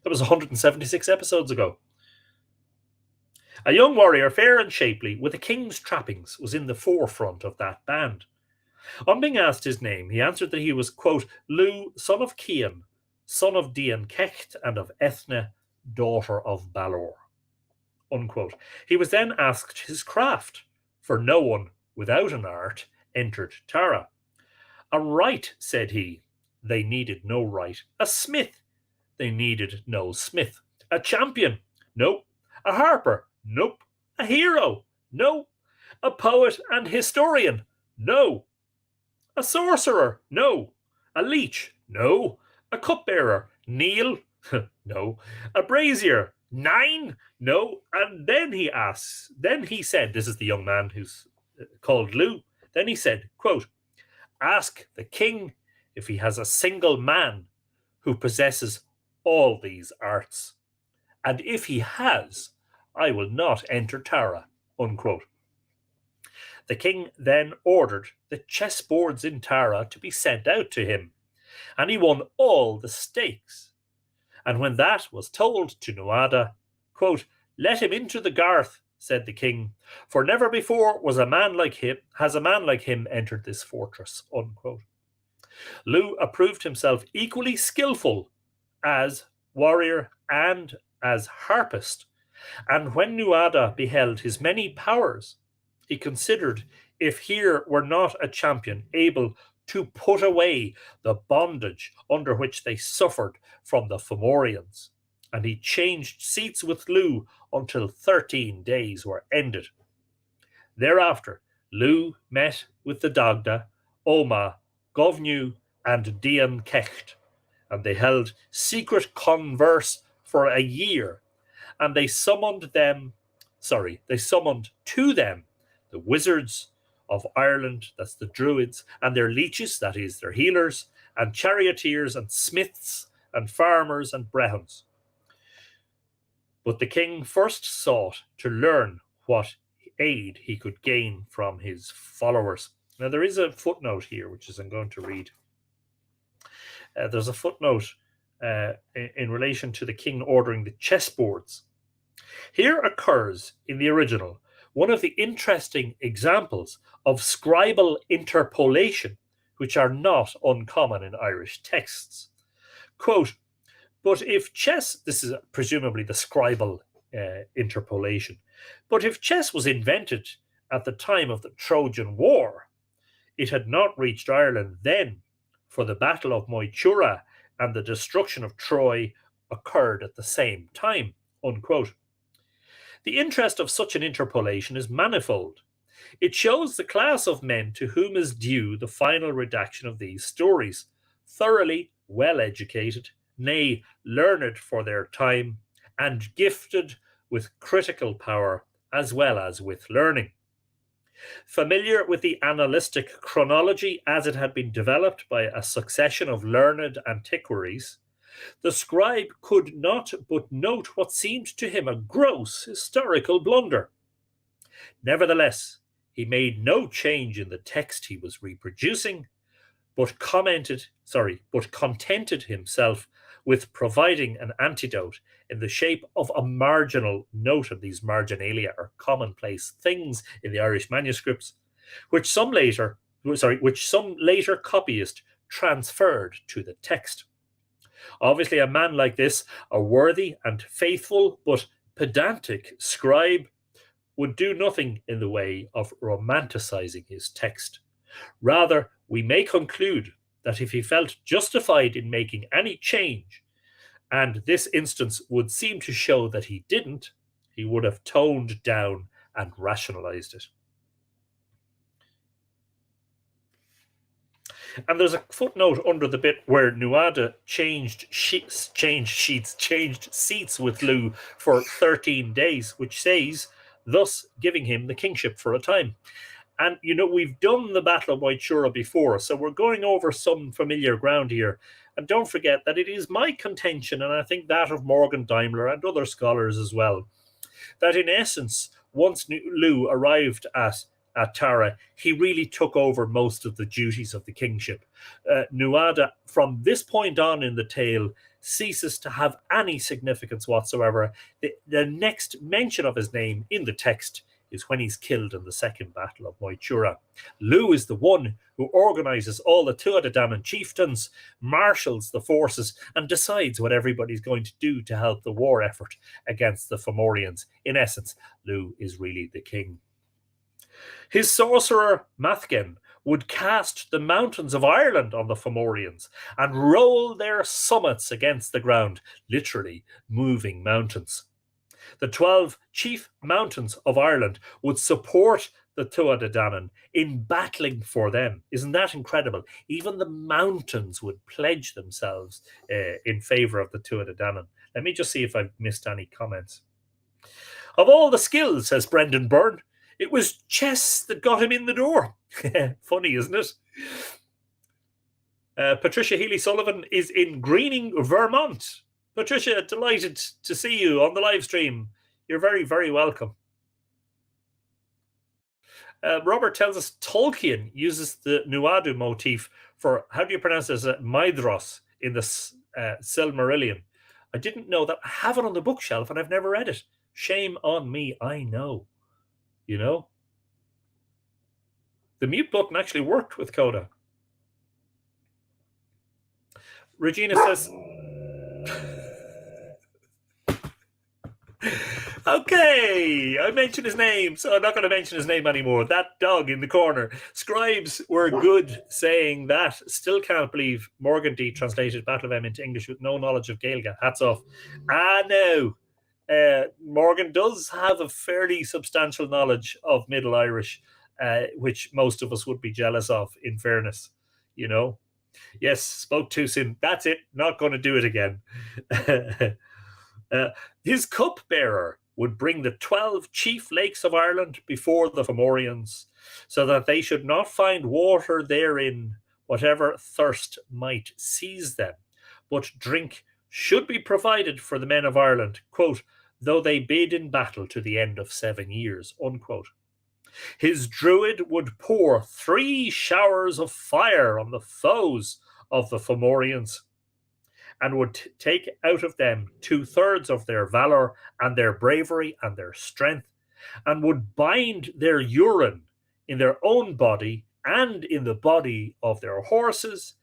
That was 176 episodes ago. A young warrior, fair and shapely, with a king's trappings, was in the forefront of that band. On being asked his name, he answered that he was, quote, Lugh, son of Cian, son of Dindshenchas and of Ethne, daughter of Balor, unquote. He was then asked his craft, for no one without an art entered Tara. A wright, said he, they needed no wright. A smith, they needed no smith. A champion, nope. A harper, nope. A hero, no. A poet and historian, no. A sorcerer, no. A leech, no. A cupbearer, Neil, no. A brazier, 9, no. And then he said, this is the young man who's called Lugh, then he said, quote, ask the king if he has a single man who possesses all these arts. And if he has, I will not enter Tara, unquote. The king then ordered the chessboards in Tara to be sent out to him, and he won all the stakes. And when that was told to Nuada, quote, "Let him into the garth," said the king, "for never before has a man like him entered this fortress," unquote. Lugh approved himself equally skillful as warrior and as harpist, and when Nuada beheld his many powers, he considered if here were not a champion able to put away the bondage under which they suffered from the Fomorians, and he changed seats with Lugh until 13 days were ended. Thereafter, Lugh met with the Dagda, Omagh, Govnew, and Dindshenchas, and they held secret converse for a year, and they summoned to them the wizards of Ireland, that's the druids, and their leeches, that is their healers, and charioteers and smiths and farmers and brehons. But the king first sought to learn what aid he could gain from his followers. Now there is a footnote here, which I'm going to read. There's a footnote in relation to the king ordering the chessboards. Here occurs in the original one of the interesting examples of scribal interpolation, which are not uncommon in Irish texts. Quote, "But if chess," this is presumably the scribal interpolation, "but if chess was invented at the time of the Trojan War, it had not reached Ireland then, for the Battle of Moytura and the destruction of Troy occurred at the same time," unquote. The interest of such an interpolation is manifold. It shows the class of men to whom is due the final redaction of these stories, thoroughly well educated, nay, learned for their time, and gifted with critical power as well as with learning. Familiar with the annalistic chronology as it had been developed by a succession of learned antiquaries, the scribe could not but note what seemed to him a gross historical blunder. Nevertheless, he made no change in the text he was reproducing, but contented himself with providing an antidote in the shape of a marginal note, of these marginalia or commonplace things in the Irish manuscripts, which some later copyist transferred to the text. Obviously, a man like this, a worthy and faithful but pedantic scribe, would do nothing in the way of romanticizing his text. Rather, we may conclude that if he felt justified in making any change, and this instance would seem to show that he didn't, he would have toned down and rationalized it. And there's a footnote under the bit where Nuada changed seats with Lugh for 13 days, which says, thus giving him the kingship for a time. And, we've done the Battle of Moytura before, so we're going over some familiar ground here. And don't forget that it is my contention, and I think that of Morgan Daimler and other scholars as well, that in essence, once Lugh arrived at Tara, he really took over most of the duties of the kingship. Nuada, from this point on in the tale, ceases to have any significance whatsoever. The next mention of his name in the text is when he's killed in the second Battle of Moytura. Lugh is the one who organizes all the Tuatha Dé Danann chieftains, marshals the forces, and decides what everybody's going to do to help the war effort against the Fomorians. In essence, Lugh is really the king. His sorcerer Magh would cast the mountains of Ireland on the Fomorians and roll their summits against the ground, literally moving mountains. The 12 chief mountains of Ireland would support the Tuatha Dé Danann in battling for them. Isn't that incredible? Even the mountains would pledge themselves in favour of the Tuatha Dé Danann. Let me just see if I've missed any comments. Of all the skills, says Brendan Byrne, it was chess that got him in the door. Funny, isn't it? Patricia Healy-Sullivan is in Greening, Vermont. Patricia, delighted to see you on the live stream. You're very, very welcome. Robert tells us Tolkien uses the Nuadu motif for, how do you pronounce this, Maedhros in the Silmarillion. I didn't know that. I have it on the bookshelf and I've never read it. Shame on me, I know. You know? The mute button actually worked with Koda. Regina says... Okay, I mentioned his name, so I'm not going to mention his name anymore. That dog in the corner. Scribes were good saying that. Still can't believe Morganty translated Battle of M into English with no knowledge of Gaeilge. Hats off. No. Morgan does have a fairly substantial knowledge of Middle Irish, which most of us would be jealous of, in fairness. You know? Yes, spoke too soon. That's it. Not going to do it again. His cupbearer would bring the 12 chief lakes of Ireland before the Fomorians, so that they should not find water therein, whatever thirst might seize them, but drink should be provided for the men of Ireland, quote, though they bid in battle to the end of 7 years, unquote. His druid would pour 3 showers of fire on the foes of the Fomorians, and would take out of them 2/3 of their valour and their bravery and their strength, and would bind their urine in their own body and in the body of their horses,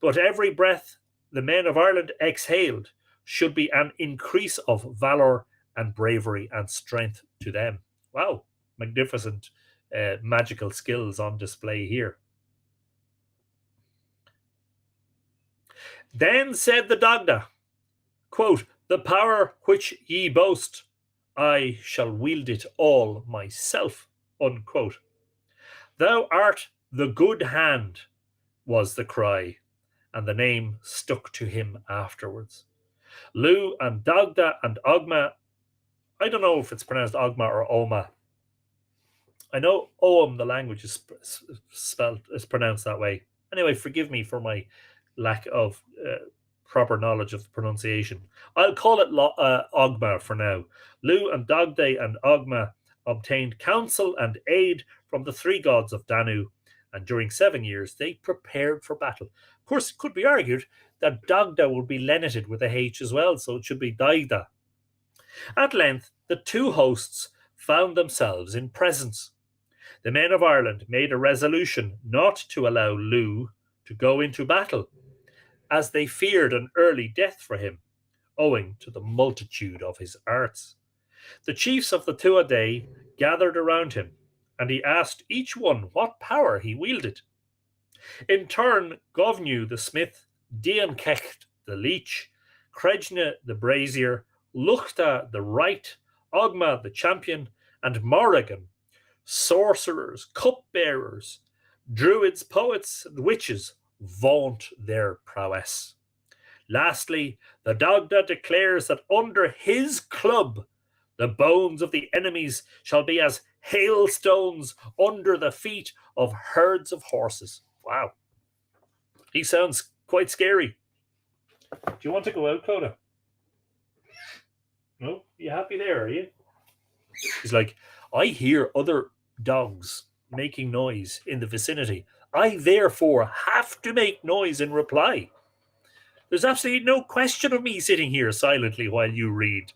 but every breath the men of Ireland exhaled should be an increase of valour and bravery and strength to them. Wow, magnificent magical skills on display here. Then said the Dagda, quote, the power which ye boast, I shall wield it all myself, unquote. Thou art the good hand, was the cry, and the name stuck to him afterwards. Lugh and Dagda and Ogma, I don't know if it's pronounced Ogma or Oma. I know Ogham, the language, is pronounced that way. Anyway, forgive me for my lack of proper knowledge of the pronunciation. I'll call it Ogma for now. Lugh and Dagda and Ogma obtained counsel and aid from the 3 gods of Danu, and during 7 years they prepared for battle. Of course, it could be argued that Dagda would be lenited with a H as well, so it should be Daigda. At length, the 2 hosts found themselves in presence. The men of Ireland made a resolution not to allow Lugh to go into battle, as they feared an early death for him, owing to the multitude of his arts. The chiefs of the Tuatha Dé gathered around him, and he asked each one what power he wielded. In turn, Govnew the smith, Dindshenchas the leech, Cregna the brazier, Luchta the wright, Ogma the champion, and Morrigan, sorcerers, cupbearers, druids, poets, and witches, vaunt their prowess. Lastly, the Dagda declares that under his club the bones of the enemies shall be as hailstones under the feet of herds of horses. Wow. He sounds quite scary. Do you want to go out, Koda? No? You happy there, are you? He's like, I hear other dogs making noise in the vicinity. I therefore have to make noise in reply. There's absolutely no question of me sitting here silently while you read.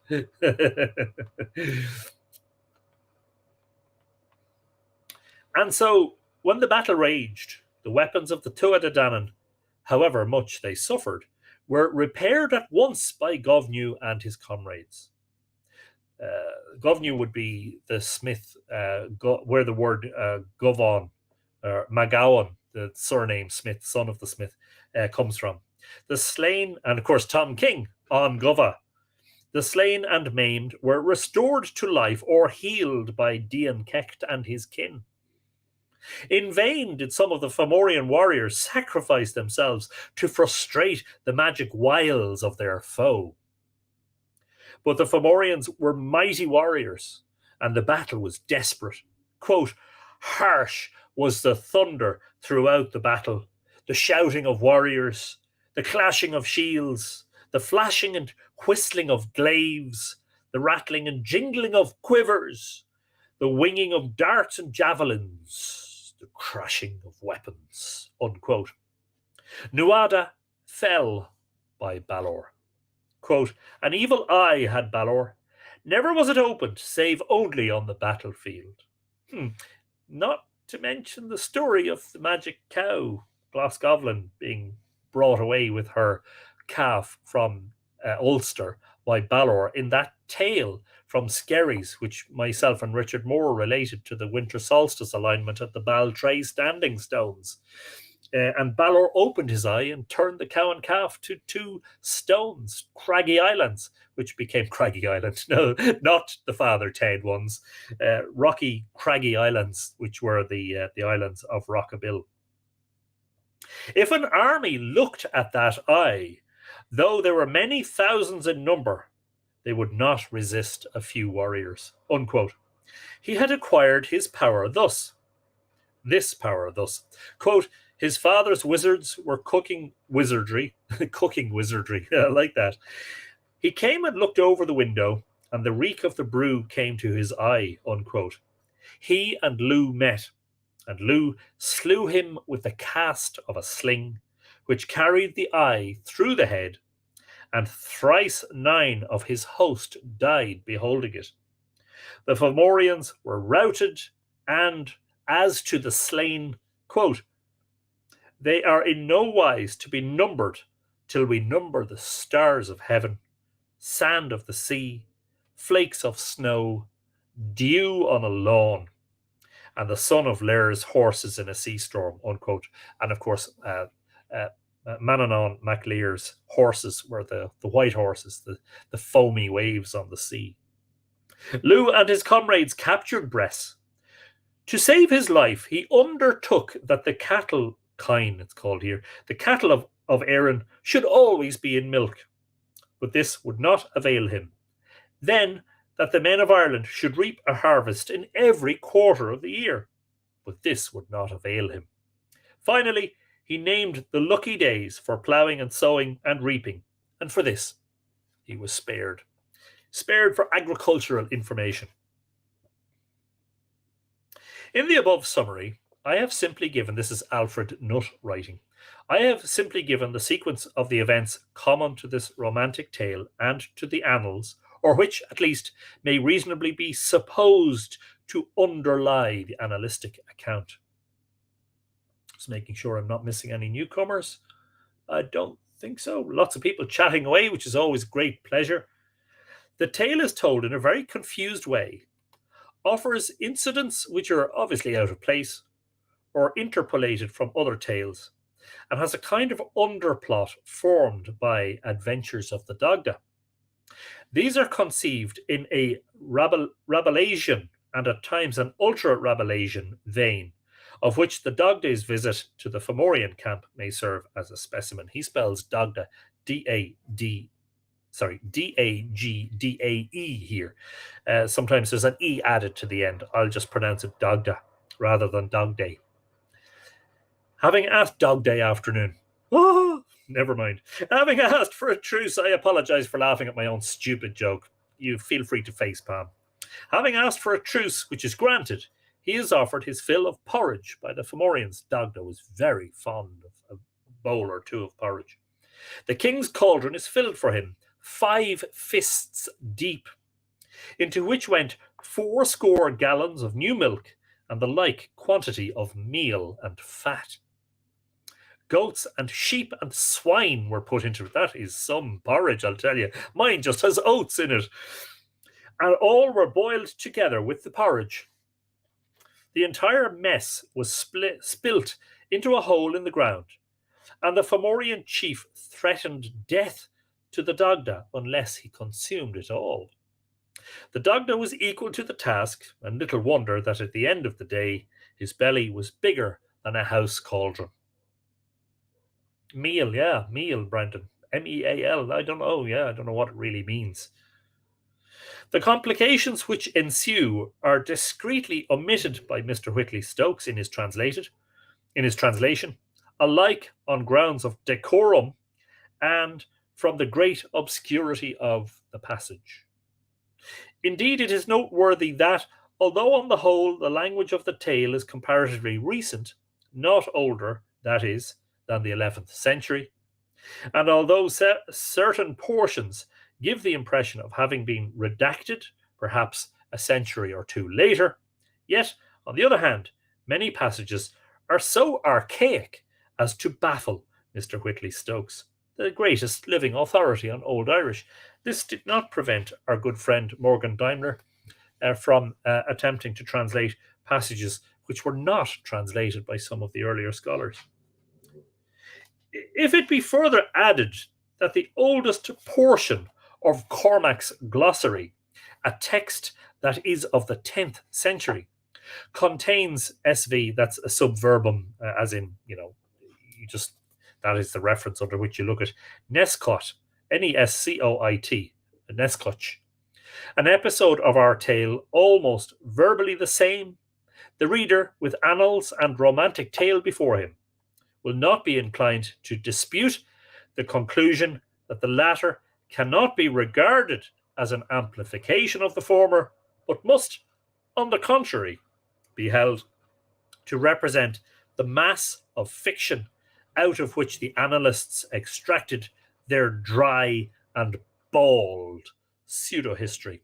And so, when the battle raged, the weapons of the Tuatha Dé Danann, however much they suffered, were repaired at once by Govnew and his comrades. Govnew would be the smith, where the word Govon, or Magawan, the surname Smith, son of the smith, comes from. The slain, and of course Tom King, on Gova. The slain and maimed were restored to life or healed by Dindshenchas and his kin. In vain did some of the Fomorian warriors sacrifice themselves to frustrate the magic wiles of their foe. But the Fomorians were mighty warriors, and the battle was desperate. Quote, harsh was the thunder throughout the battle, the shouting of warriors, the clashing of shields, the flashing and whistling of glaives, the rattling and jingling of quivers, the winging of darts and javelins, the crashing of weapons, unquote. Nuada fell by Balor. Quote, an evil eye had Balor. Never was it opened, save only on the battlefield. Not to mention the story of the magic cow, Glasgoblin, being brought away with her calf from Ulster by Balor in that tale from Skerries, which myself and Richard Moore related to the winter solstice alignment at the Baltray Standing Stones. And Balor opened his eye and turned the cow and calf to two stones, craggy islands, which became Craggy Island. No, not the Father Ted ones. Rocky, craggy islands, which were the islands of Rockabill. If an army looked at that eye, though there were many thousands in number, they would not resist a few warriors, unquote. He had acquired his power thus. This power thus. Quote, his father's wizards were cooking wizardry. Cooking wizardry. I like that. He came and looked over the window, and the reek of the brew came to his eye, unquote. He and Lugh met, and Lugh slew him with the cast of a sling, which carried the eye through the head, and thrice 9 of his host died beholding it. The Fomorians were routed, and as to the slain, quote, they are in no wise to be numbered till we number the stars of heaven, sand of the sea, flakes of snow, dew on a lawn, and the son of Lair's horses in a sea storm, unquote. And of course, Manannán mac Lir's horses were the white horses, the foamy waves on the sea. Lugh and his comrades captured Bress. To save his life, he undertook that the cattle kine, it's called here, the cattle of Erin should always be in milk. But this would not avail him. Then that the men of Ireland should reap a harvest in every quarter of the year. But this would not avail him. Finally, he named the lucky days for ploughing and sowing and reaping, and for this he was spared. Spared for agricultural information. In the above summary, I have simply given, this is Alfred Nutt writing, I have simply given the sequence of the events common to this romantic tale and to the annals, or which, at least, may reasonably be supposed to underlie the annalistic account. Just making sure I'm not missing any newcomers. I don't think so. Lots of people chatting away, which is always a great pleasure. The tale is told in a very confused way, offers incidents which are obviously out of place, or interpolated from other tales, and has a kind of underplot formed by adventures of the Dagda. These are conceived in a Rabelaisian and at times an ultra-Rabelaisian vein, of which the Dagda's visit to the Fomorian camp may serve as a specimen. He spells Dagda D-A-G-D-A-E here. Sometimes there's an E added to the end. I'll just pronounce it Dagda rather than Dagday. Having asked Dog Day afternoon. Oh, never mind. Having asked for a truce, I apologize for laughing at my own stupid joke. You feel free to facepalm. Having asked for a truce, which is granted, he is offered his fill of porridge by the Fomorians. Dagda was very fond of a bowl or two of porridge. The king's cauldron is filled for him, 5 fists deep, into which went 80 gallons of new milk and the like quantity of meal and fat. Goats and sheep and swine were put into it. That is some porridge, I'll tell you. Mine just has oats in it. And all were boiled together with the porridge. The entire mess was spilt into a hole in the ground, and the Fomorian chief threatened death to the Dagda unless he consumed it all. The Dagda was equal to the task, and little wonder that at the end of the day his belly was bigger than a house cauldron. Meal, yeah, meal, Brendan. M-E-A-L, I don't know, I don't know what it really means. The complications which ensue are discreetly omitted by Mr. Whitley Stokes in his translation, alike on grounds of decorum and from the great obscurity of the passage. Indeed, it is noteworthy that, although on the whole the language of the tale is comparatively recent, not older, that is, than the 11th century, and although certain portions give the impression of having been redacted, perhaps a century or two later, yet, on the other hand, many passages are so archaic as to baffle Mr. Whitley Stokes, the greatest living authority on Old Irish. This did not prevent our good friend Morgan Daimler from attempting to translate passages which were not translated by some of the earlier scholars. If it be further added that the oldest portion of Cormac's glossary, a text that is of the 10th century, contains SV, that's a subverbum, as in, that is the reference under which you look at Nescot, Nescoit, Nescoch, an episode of our tale almost verbally the same, the reader with annals and romantic tale before him will not be inclined to dispute the conclusion that the latter cannot be regarded as an amplification of the former, but must, on the contrary, be held to represent the mass of fiction out of which the annalists extracted their dry and bald pseudo-history.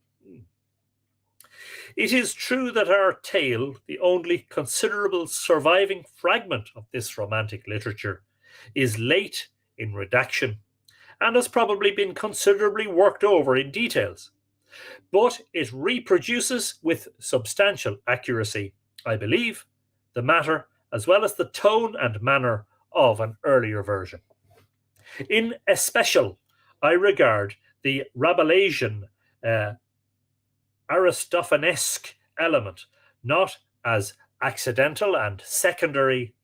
It is true that our tale, the only considerable surviving fragment of this romantic literature, is late in redaction and has probably been considerably worked over in details. But it reproduces with substantial accuracy, I believe, the matter as well as the tone and manner of an earlier version. In especial, I regard the Rabelaisian Aristophanesque element not as accidental and secondary,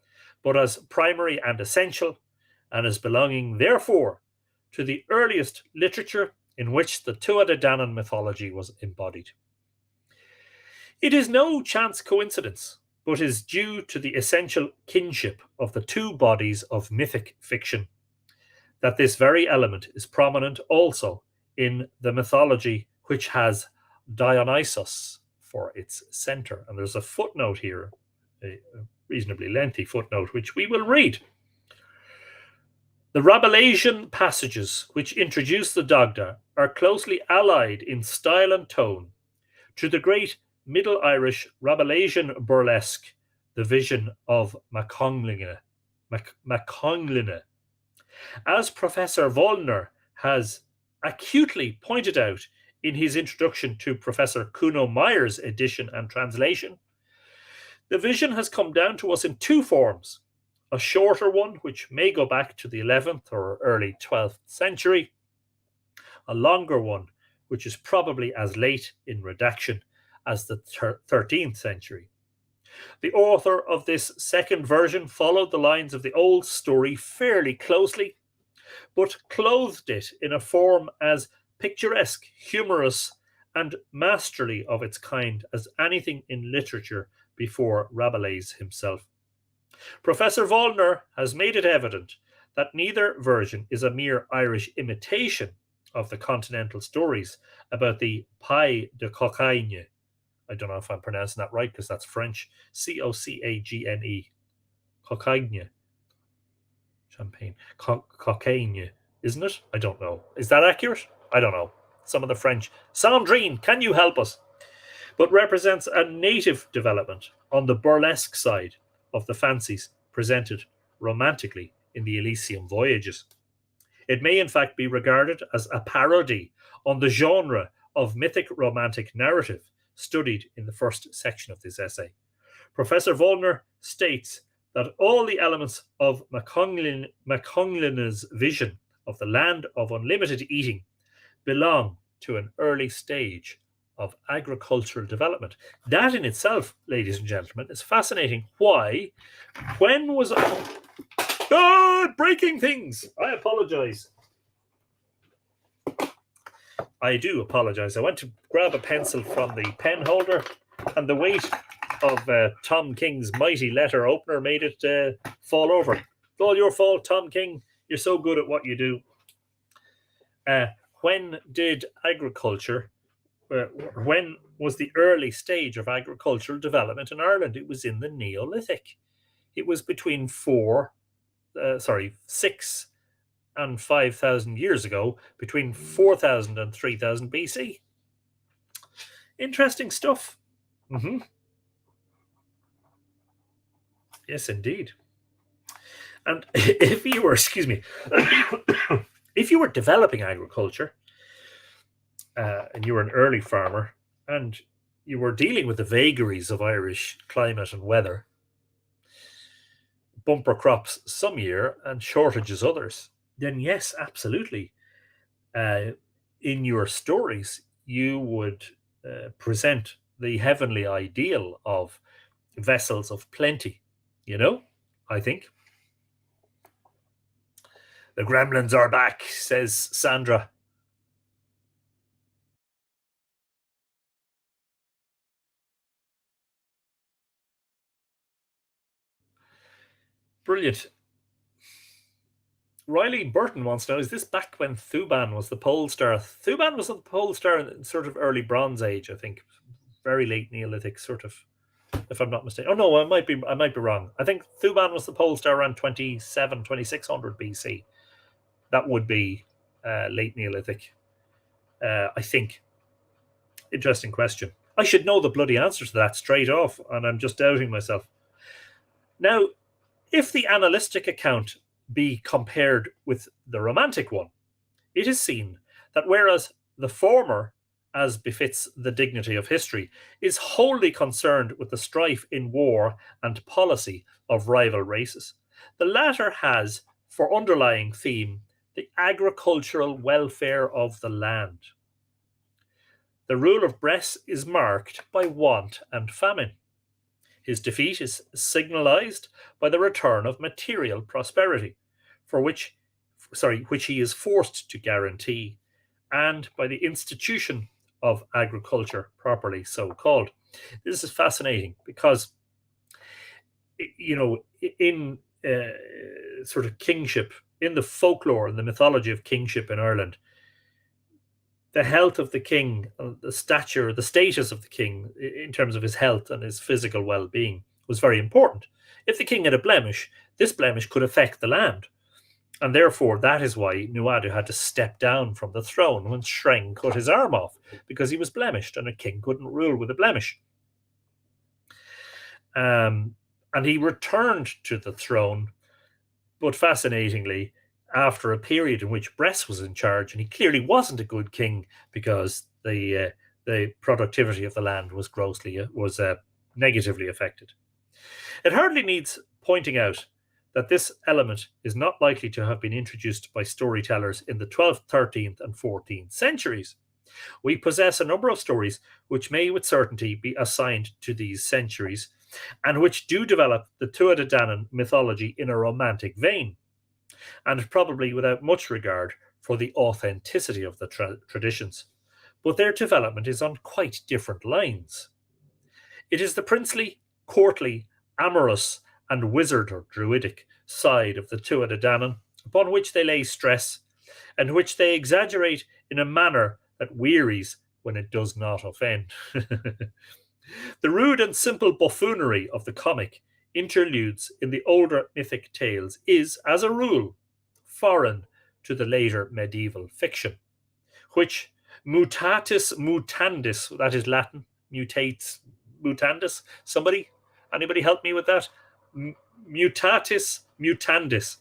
but as primary and essential, and as belonging, therefore, to the earliest literature in which the Tuatha Dé Danann mythology was embodied. It is no chance coincidence, but is due to the essential kinship of the two bodies of mythic fiction, that this very element is prominent also in the mythology which has Dionysos for its centre. And there's a footnote here, a reasonably lengthy footnote, which we will read. The Rabelaisian passages which introduce the Dagda are closely allied in style and tone to the great Middle Irish Rabelaisian burlesque, the Vision of Maconglinne. As Professor Wollner has acutely pointed out in his introduction to Professor Kuno Meyer's edition and translation, the vision has come down to us in two forms: a shorter one, which may go back to the 11th or early 12th century, a longer one, which is probably as late in redaction as the 13th century. The author of this second version followed the lines of the old story fairly closely, but clothed it in a form as picturesque, humorous, and masterly of its kind as anything in literature before Rabelais himself. Professor Wollner has made it evident that neither version is a mere Irish imitation of the continental stories about the Pays de Cocagne. I don't know if I'm pronouncing that right because that's French. Cocagne. Cocagne. Champagne. Cocagne, isn't it? I don't know. Is that accurate? I don't know. Some of the French. Sandrine, can you help us? But represents a native development on the burlesque side of the fancies presented romantically in the Elysium voyages. It may in fact be regarded as a parody on the genre of mythic romantic narrative studied in the first section of this essay. Professor Wollner states that all the elements of Maconglinne's vision of the land of unlimited eating belong to an early stage of agricultural development. That in itself, ladies and gentlemen, is fascinating. Why? When was... breaking things! I apologize. I do apologize. I went to grab a pencil from the pen holder, and the weight of Tom King's mighty letter opener made it fall over. It's all your fault, Tom King. You're so good at what you do. When did agriculture when was the early stage of agricultural development in Ireland? It was in the Neolithic. It was between 6 and 5,000 years ago, between 4,000 and 3,000 BC. Interesting stuff. Yes, indeed. And if you were, excuse me, if you were developing agriculture, and you were an early farmer, and you were dealing with the vagaries of Irish climate and weather, bumper crops some year and shortages others, then yes, absolutely. In your stories, you would present the heavenly ideal of vessels of plenty, I think. The gremlins are back, says Sandra. Brilliant. Riley Burton wants to know, is this back when Thuban was the pole star? Thuban was the pole star in sort of early Bronze Age, I think. Very late Neolithic, sort of, if I'm not mistaken. Oh, no, I might be wrong. I think Thuban was the pole star around 2600 BC. That would be late Neolithic, I think. Interesting question. I should know the bloody answer to that straight off, and I'm just doubting myself. Now, if the analytic account be compared with the romantic one, it is seen that whereas the former, as befits the dignity of history, is wholly concerned with the strife in war and policy of rival races, the latter has for underlying theme the agricultural welfare of the land. The rule of Bress is marked by want and famine. His defeat is signalized by the return of material prosperity, which he is forced to guarantee, and by the institution of agriculture properly so called. This is fascinating because, in sort of kingship, in the folklore and the mythology of kingship in Ireland, the health of the king, the status of the king in terms of his health and his physical well-being was very important. If the king had a blemish, this blemish could affect the land. And therefore, that is why Nuadu had to step down from the throne when Shreng cut his arm off, because he was blemished, and a king couldn't rule with a blemish. And he returned to the throne, but fascinatingly, after a period in which Bress was in charge, and he clearly wasn't a good king because the productivity of the land was negatively affected. It hardly needs pointing out that this element is not likely to have been introduced by storytellers in the 12th, 13th, and 14th centuries. We possess a number of stories which may with certainty be assigned to these centuries, and which do develop the Tuatha Dé Danann mythology in a romantic vein, and probably without much regard for the authenticity of the traditions. But their development is on quite different lines. It is the princely, courtly, amorous, and wizard or druidic side of the Tuatha Dé Danann upon which they lay stress, and which they exaggerate in a manner that wearies when it does not offend. The rude and simple buffoonery of the comic interludes in the older mythic tales is, as a rule, foreign to the later medieval fiction, which mutatis mutandis, that is Latin, mutates mutandis. Anybody help me with that? Mutatis mutandis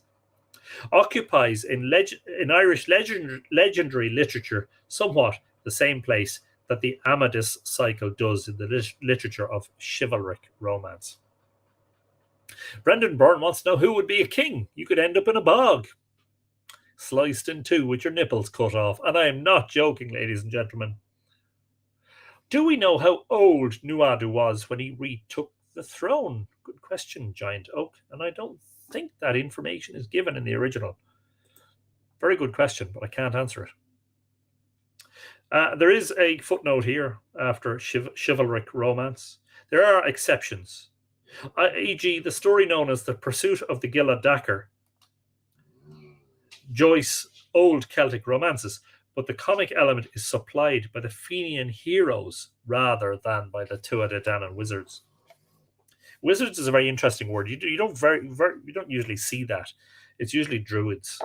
occupies in Irish legendary literature somewhat the same place that the Amadis cycle does in the literature of chivalric romance. Brendan Byrne wants to know who would be a king. You could end up in a bog, sliced in two with your nipples cut off. And I am not joking, ladies and gentlemen. Do we know how old Nuadu was when he retook the throne? Good question, Giant Oak. And I don't think that information is given in the original. Very good question, but I can't answer it. There is a footnote here after chivalric romance. There are exceptions, e.g. the story known as The Pursuit of the Gila Dagger, Joyce Old Celtic Romances, but the comic element is supplied by the Fenian heroes rather than by the Tuatha Dé Danann wizards. Wizards is a very interesting word. You don't usually see that. It's usually druids.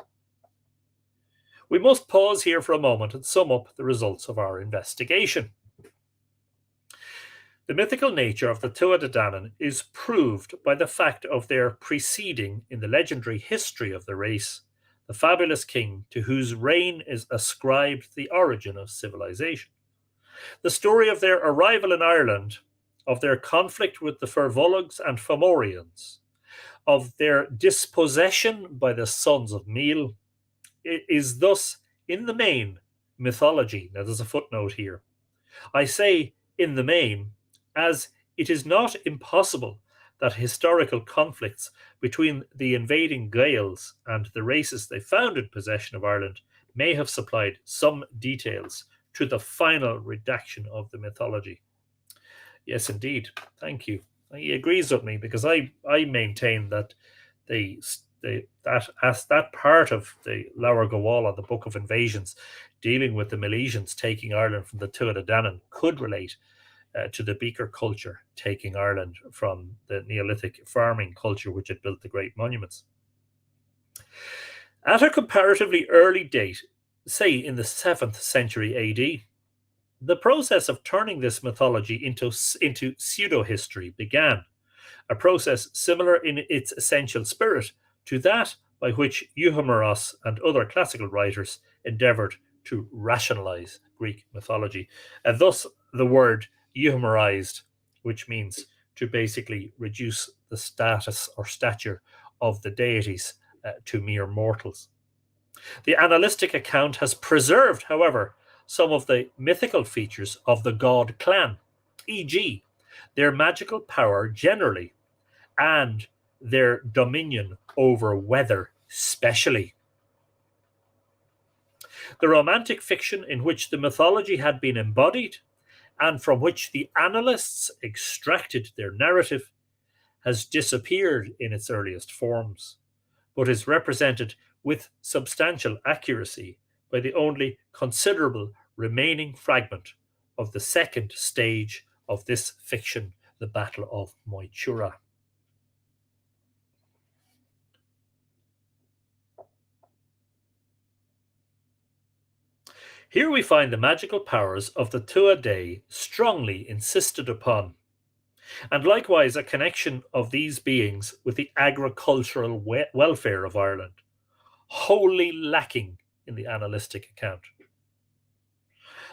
We must pause here for a moment and sum up the results of our investigation. The mythical nature of the Tuatha Dé Danann is proved by the fact of their preceding in the legendary history of the race the fabulous king to whose reign is ascribed the origin of civilization. The story of their arrival in Ireland, of their conflict with the Fervologs and Fomorians, of their dispossession by the sons of Meal, is thus, in the main, mythology. Now, there's a footnote here. I say in the main, as it is not impossible that historical conflicts between the invading Gaels and the races they found in possession of Ireland may have supplied some details to the final redaction of the mythology. Yes, indeed. Thank you. He agrees with me because I maintain that that part of the Leabhar Gabhála, the Book of Invasions, dealing with the Milesians taking Ireland from the Tuatha Dé Danann, could relate to the Beaker culture taking Ireland from the Neolithic farming culture which had built the great monuments. At a comparatively early date, say in the 7th century AD, the process of turning this mythology into pseudo-history began, a process similar in its essential spirit to that by which Euhemeros and other classical writers endeavoured to rationalize Greek mythology. And thus the word euhemerized, which means to basically reduce the status or stature of the deities to mere mortals. The annalistic account has preserved, however, some of the mythical features of the god clan, e.g., their magical power generally, and their dominion over weather specially. The romantic fiction in which the mythology had been embodied and from which the annalists extracted their narrative has disappeared in its earliest forms, but is represented with substantial accuracy by the only considerable remaining fragment of the second stage of this fiction, the Battle of Moytura. Here we find the magical powers of the Tuatha Dé strongly insisted upon, and likewise a connection of these beings with the agricultural welfare of Ireland, wholly lacking in the annalistic account.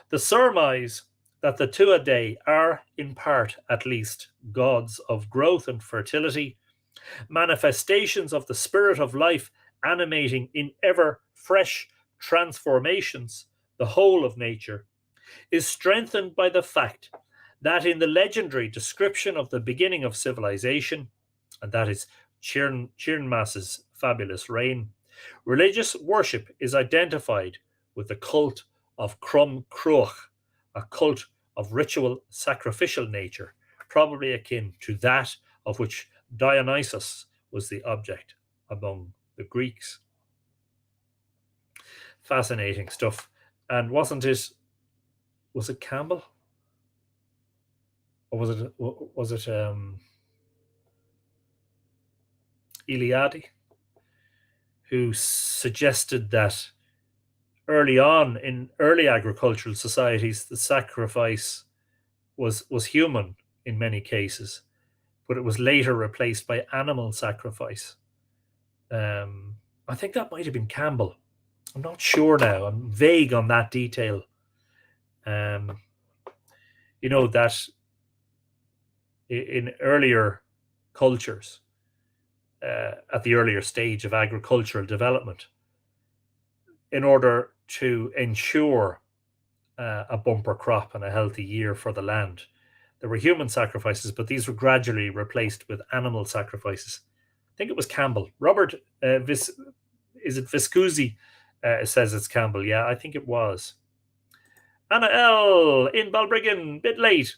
The surmise that the Tuatha Dé are, in part at least, gods of growth and fertility, manifestations of the spirit of life animating in ever fresh transformations the whole of nature, is strengthened by the fact that in the legendary description of the beginning of civilization, and that is Tyrnmas's fabulous reign, religious worship is identified with the cult of Crom Cruach, a cult of ritual sacrificial nature, probably akin to that of which Dionysus was the object among the Greeks. Fascinating stuff. And was it Campbell? Or was it Eliade who suggested that early on in early agricultural societies the sacrifice was human in many cases, but it was later replaced by animal sacrifice. I think that might have been Campbell. I'm not sure now. I'm vague on that detail. That in earlier cultures, at the earlier stage of agricultural development, in order to ensure a bumper crop and a healthy year for the land, there were human sacrifices, but these were gradually replaced with animal sacrifices. I think it was Campbell. Robert, is it Viscusi? Says it's Campbell. Yeah, I think it was. Anna L. in Balbriggan, bit late.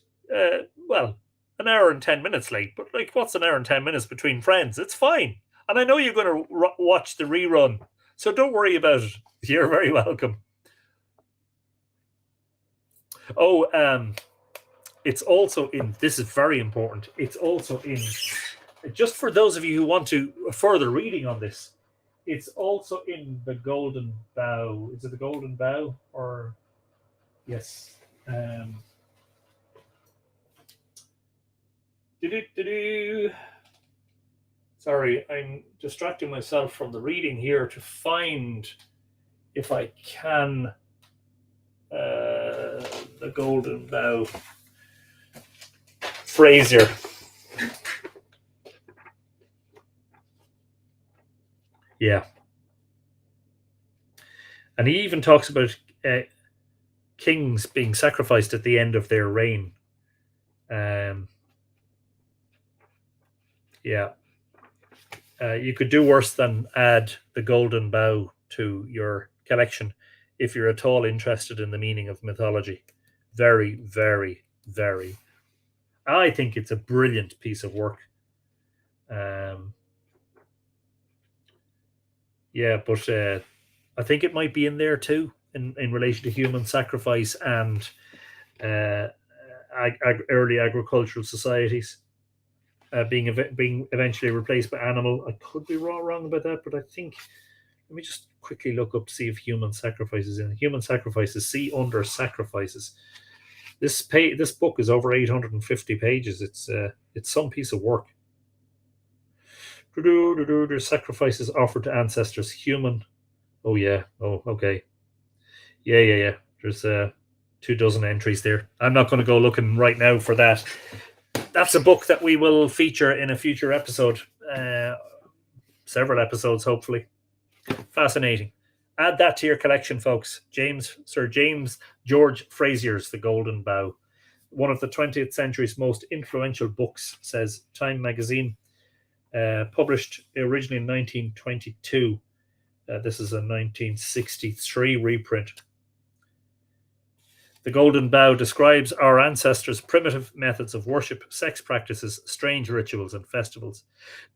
Well, an hour and 10 minutes late, but like, what's an hour and 10 minutes between friends? It's fine. And I know you're going to watch the rerun, so don't worry about it. You're very welcome. It's also in, this is very important, it's also in, just for those of you who want to further reading on this, it's also in the Golden Bough. Is it the Golden Bough? Or, yes. Sorry, I'm distracting myself from the reading here to find, if I can, the Golden Bough. Fraser. Yeah. And he even talks about kings being sacrificed at the end of their reign. Yeah. You could do worse than add the Golden Bough to your collection if you're at all interested in the meaning of mythology. Very, very, very. I think it's a brilliant piece of work. Yeah, but I think it might be in there too, in relation to human sacrifice and early agricultural societies being eventually replaced by animal. I could be wrong about that, but I think, let me just quickly look up to see if human sacrifices in human sacrifices. See under sacrifices. This book is over 850 pages. It's some piece of work. There's sacrifices offered to ancestors. Human. Oh yeah. Oh okay. Yeah. There's 24 entries there. I'm not going to go looking right now for that. That's a book that we will feature in a future episode. Several episodes, hopefully. Fascinating. Add that to your collection, folks. Sir James George Fraser's The Golden Bough. One of the 20th century's most influential books, says Time magazine. Published originally in 1922. This is a 1963 reprint. The Golden Bough describes our ancestors' primitive methods of worship, sex practices, strange rituals, and festivals.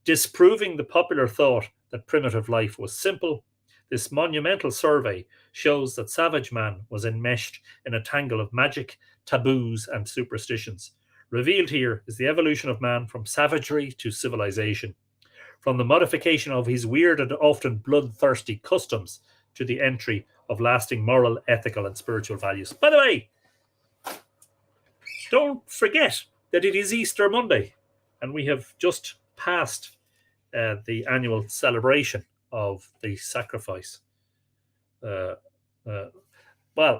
Disproving the popular thought that primitive life was simple, this monumental survey shows that savage man was enmeshed in a tangle of magic, taboos, and superstitions. Revealed here is the evolution of man from savagery to civilization, from the modification of his weird and often bloodthirsty customs to the entry of lasting moral, ethical, and spiritual values. By the way, don't forget that it is Easter Monday, and we have just passed the annual celebration of the sacrifice. Well,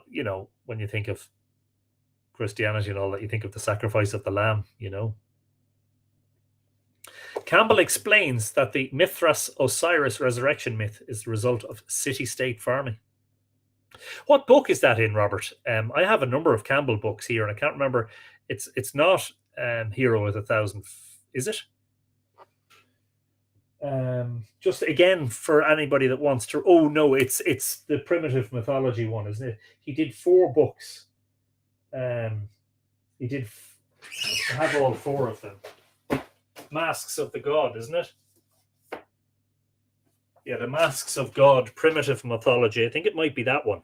you know, when you think of Christianity and all that, you think of the sacrifice of the lamb, you know. Campbell explains that the Mithras Osiris resurrection myth is the result of city-state farming. What book is that in, Robert? I have a number of Campbell books here, and I can't remember. It's not Hero with 1,000, is it? Just again for anybody that wants to. Oh no, it's the primitive mythology one, isn't it? He did 4 books. He did have all 4 of them. Masks of the God, isn't it? Yeah, the Masks of God, primitive mythology. I think it might be that one.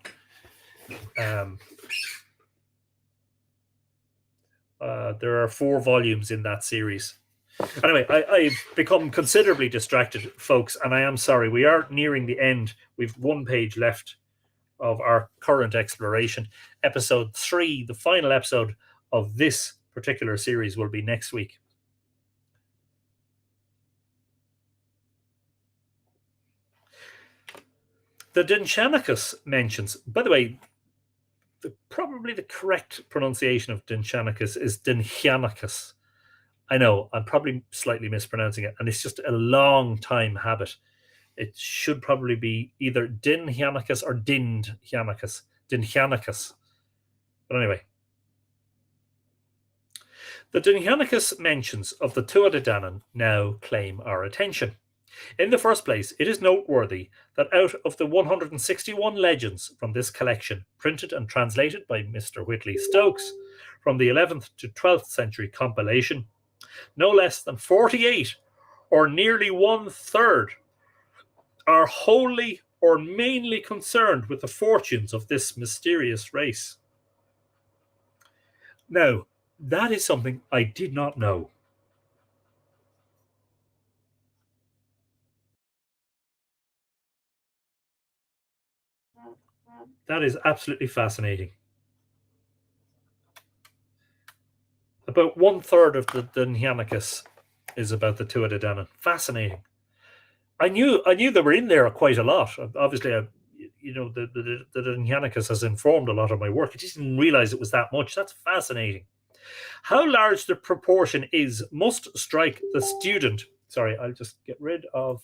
There are 4 volumes in that series. Anyway, I've become considerably distracted, folks, and I am sorry. We are nearing the end. We've 1 page left of our current exploration. Episode 3, the final episode of this particular series, will be next week. The Dindshenchas mentions, by the way, probably the correct pronunciation of Dindshenchas is Dindshenchas. I know, I'm probably slightly mispronouncing it, and it's just a long time habit. It should probably be either Dindshenchas or Dindshenchas. Dindshenchas. But anyway. The Dindshenchas mentions of the Tuatha Dé Danann now claim our attention. In the first place, it is noteworthy that out of the 161 legends from this collection, printed and translated by Mr. Whitley Stokes from the 11th to 12th century compilation, no less than 48, or nearly 1/3, are wholly or mainly concerned with the fortunes of this mysterious race. Now, that is something I did not know. That is absolutely fascinating. About 1/3 of the Dindshenchas is about the Tuatha Dé Danann. Fascinating. I knew they were in there quite a lot. Obviously, the Dindshenchas has informed a lot of my work. I just didn't realize it was that much. That's fascinating. How large the proportion is must strike the student. Sorry, I'll just get rid of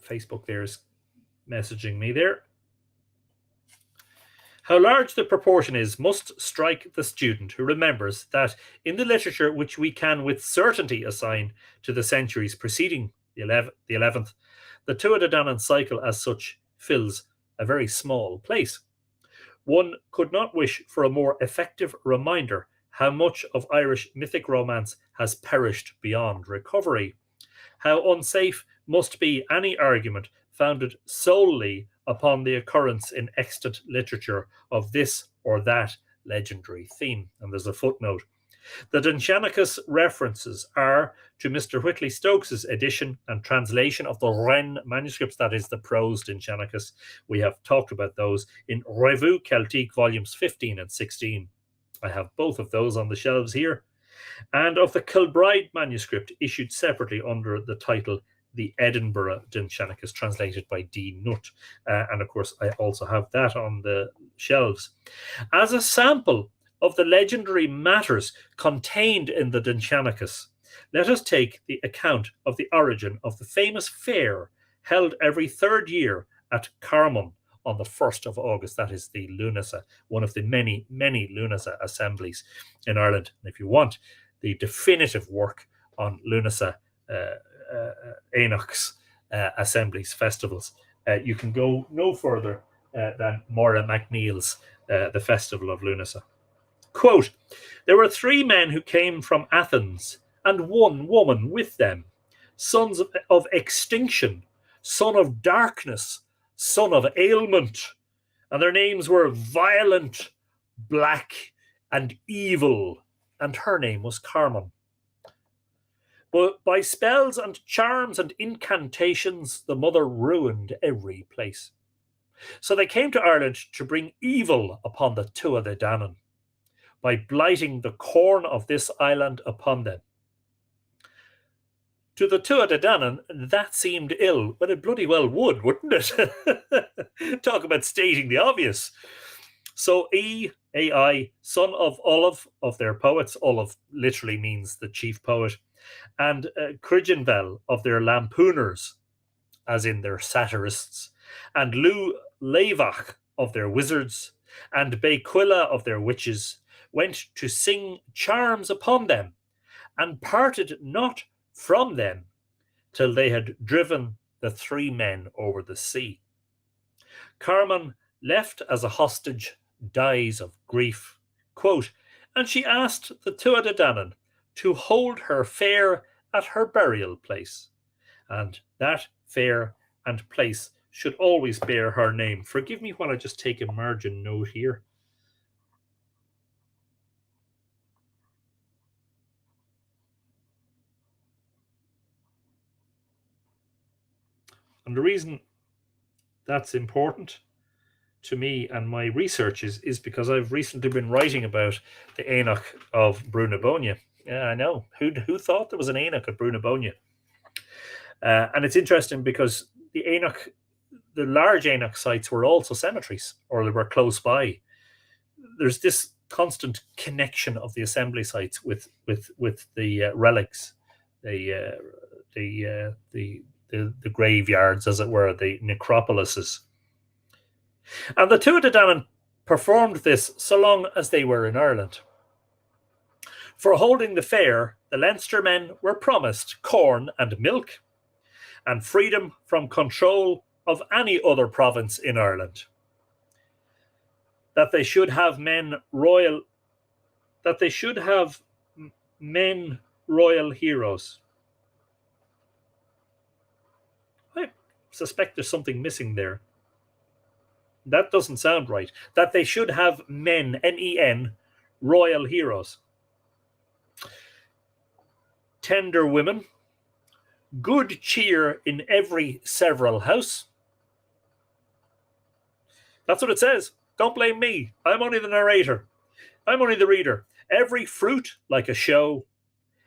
Facebook. There's messaging me there. How large the proportion is must strike the student who remembers that in the literature which we can with certainty assign to the centuries preceding the 11th, the Tuatha Dé Danann cycle as such fills a very small place. One could not wish for a more effective reminder how much of Irish mythic romance has perished beyond recovery. How unsafe must be any argument founded solely upon the occurrence in extant literature of this or that legendary theme. And there's a footnote. The Dindshenchas references are to Mr. Whitley Stokes's edition and translation of the Wren manuscripts, that is the prose Dindshenchas. We have talked about those in Revue Celtique volumes 15 and 16. I have both of those on the shelves here. And of the Kilbride manuscript issued separately under the title The Edinburgh Dindshenchas, translated by D. Nutt. And of course, I also have that on the shelves. As a sample of the legendary matters contained in the Dindshenchas, let us take the account of the origin of the famous fair held every third year at Carmun on the 1st of August. That is the Lunasa, one of the many, many Lunasa assemblies in Ireland. And if you want the definitive work on Lunasa Éineach's assemblies, festivals, you can go no further than Maura MacNeil's The Festival of Lunasa. Quote, there were 3 men who came from Athens and 1 woman with them, sons of extinction, son of darkness, son of ailment, and their names were Violent, Black, and Evil, and her name was Carmun. But by spells and charms and incantations, the mother ruined every place. So they came to Ireland to bring evil upon the Tuatha Dé Danann by blighting the corn of this island upon them. To the Tuatha Dé Danann, that seemed ill, but it bloody well would, wouldn't it? Talk about stating the obvious. So Ai, son of Olaf, of their poets, Olaf literally means the chief poet, and Cridgenvel of their lampooners, as in their satirists, and Lugh Leivach of their wizards, and Bequilla of their witches, went to sing charms upon them, and parted not from them till they had driven the 3 men over the sea. Carmun, left as a hostage, dies of grief. Quote, and she asked the Tuatha Dé Danann to hold her fair at her burial place, and that fair and place should always bear her name. Forgive me while I just take a margin note here. And the reason that's important to me and my research is because I've recently been writing about the Éineach of Brú-na-Bóinne. Yeah, I know. Who thought there was an Éineach at Brú-na-Bóinne? And it's interesting because the large Éineach sites were also cemeteries, or they were close by. There's this constant connection of the assembly sites with the relics, the graveyards, as it were, the necropolises. And the Tuatha Dé Danann performed this so long as they were in Ireland. For holding the fair, the Leinster men were promised corn and milk, and freedom from control of any other province in Ireland. That they should have men royal heroes. I suspect there's something missing there. That doesn't sound right. That they should have men, men, royal heroes. Tender women, good cheer in every several house. That's what it says. Don't blame me. I'm only the narrator. I'm only the reader. Every fruit like a show,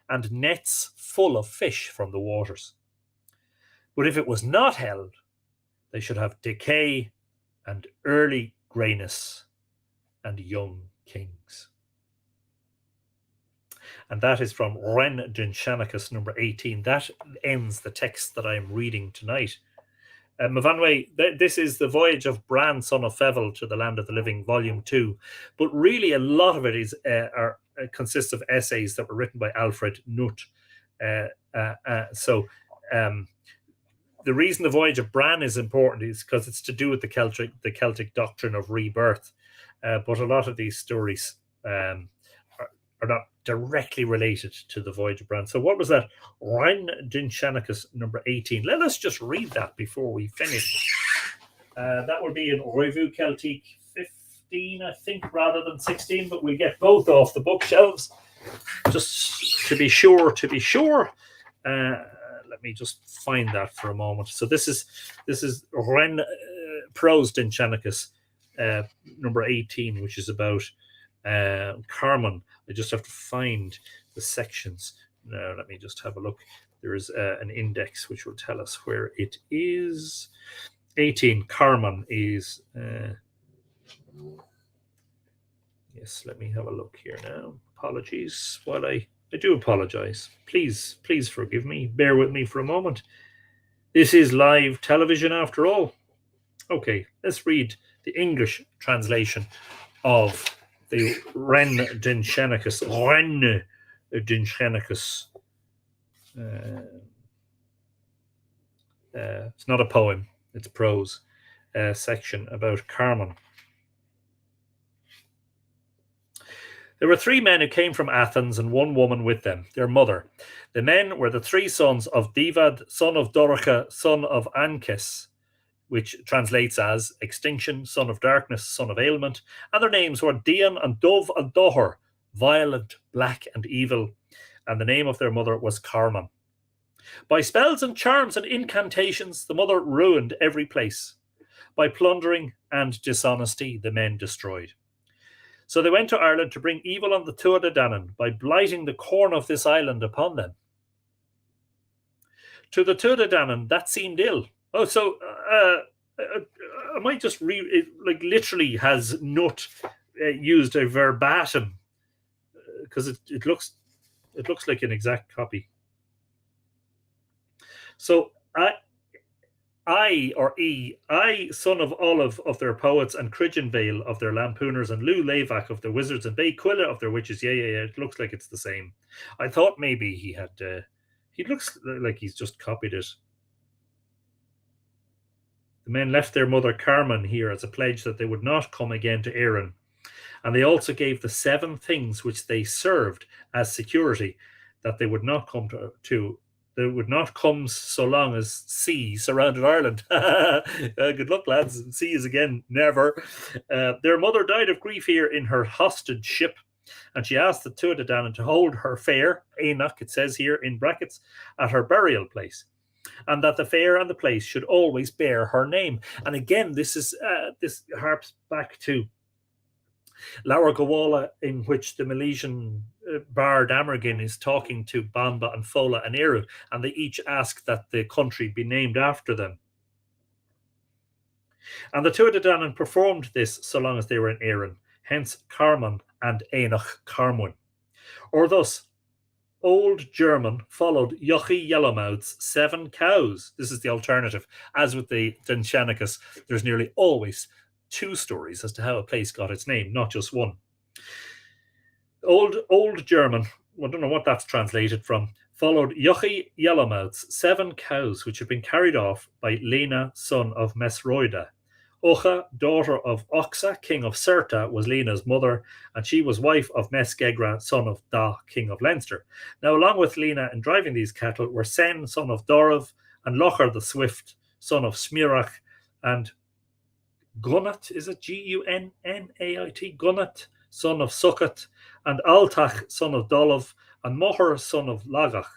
and nets full of fish from the waters. But if it was not held, they should have decay and early greyness and young kings. And that is from Dindshenchas number 18. That ends the text that I am reading tonight. Mavanwe, this is the voyage of Bran, son of Feivel, to the land of the living, volume 2. But really, a lot of it is consists of essays that were written by Alfred Nutt. The reason the voyage of Bran is important is because it's to do with the Celtic doctrine of rebirth. But a lot of these stories are not directly related to the voyage of Bran. So what was that? Dindshenchas number 18. Let us just read that before we finish. That would be in Revue Celtique 15, I think, rather than 16, but we get both off the bookshelves. Just to be sure. Let me just find that for a moment. So this is Prose Dindshenchas number 18, which is about Carmun. I just have to find the sections. Now, let me just have a look. There is an index which will tell us where it is. 18, Carmun is... yes, let me have a look here now. Apologies. While I do apologize. Please forgive me. Bear with me for a moment. This is live television after all. Okay, let's read the English translation of the Dindshenchas. It's not a poem, it's prose section about Carmun. There were 3 men who came from Athens and 1 woman with them, their mother. The men were the 3 sons of Divad, son of Dorocha, son of Anches, which translates as extinction, son of darkness, son of ailment, and their names were Dian and Dov and Dohor, violent, black and evil, and the name of their mother was Carmun. By spells and charms and incantations, the mother ruined every place. By plundering and dishonesty, the men destroyed. So they went to Ireland to bring evil on the Tuatha Dé Danann by blighting the corn of this island upon them. To the Tuatha Dé Danann, that seemed ill. Oh, so I might just read it, like literally has Nutt used a verbatim because it looks like an exact copy. So I, son of Olive of their poets, and Cridgeon Vale of their lampooners, and Lugh Lavach of their wizards, and Bay Quilla of their witches. Yeah, it looks like it's the same. I thought maybe he had, he looks like he's just copied it. The men left their mother Carmun here as a pledge that they would not come again to Erin. And they also gave the 7 things which they served as security that they would not come to they would not come so long as sea surrounded Ireland. Good luck, lads. Sea is again never. Their mother died of grief here in her hostage ship, and she asked the Tuatha Dé Danann to hold her fair, Éanach, it says here in brackets, at her burial place, and that the fair and the place should always bear her name. And again, this harps back to Laura Gawala, in which the Milesian bard Amergin is talking to Bamba and Fola and Eru, and they each ask that the country be named after them. And the Tuatha Dé Danann performed this so long as they were in Erin, hence Carmun and Éanach Carmun. Or thus, Old German followed Yochi Yellowmouth's 7 cows. This is the alternative. As with the Dindshenchas, there's nearly always 2 stories as to how a place got its name, not just one. Old German, I don't know what that's translated from, followed Yochi Yellowmouth's 7 cows, which had been carried off by Lena, son of Mesroida. Ocha, daughter of Oxa, king of Cirta, was Lena's mother, and she was wife of Mesgegra, son of Da, king of Leinster. Now, along with Lena in driving these cattle were Sen, son of Dorav, and Lochar the Swift, son of Smirach, and Gunnat, is it Gunnait? Gunnat, son of Succat, and Altach, son of Dolav, and Moher, son of Lagach.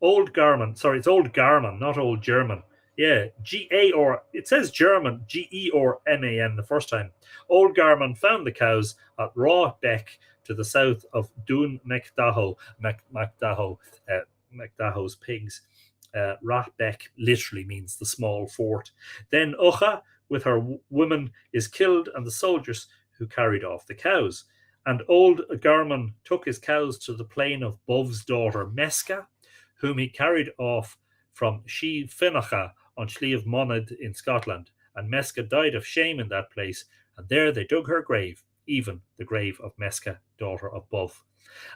Old Garman, sorry, it's Old Garman, not Old German. Yeah, G-A or, it says German, G-E or M-A-N the first time. Old Garman found the cows at Raw Beck to the south of Dún Macdaho's pigs. Ratbeck literally means the small fort. Then Ucha, with her women, is killed, and the soldiers who carried off the cows. And old Garman took his cows to the plain of Bov's daughter Mesca, whom he carried off from She Finnacha on Slieve Monad in Scotland. And Mesca died of shame in that place, and there they dug her grave, even the grave of Mesca, daughter of Bov.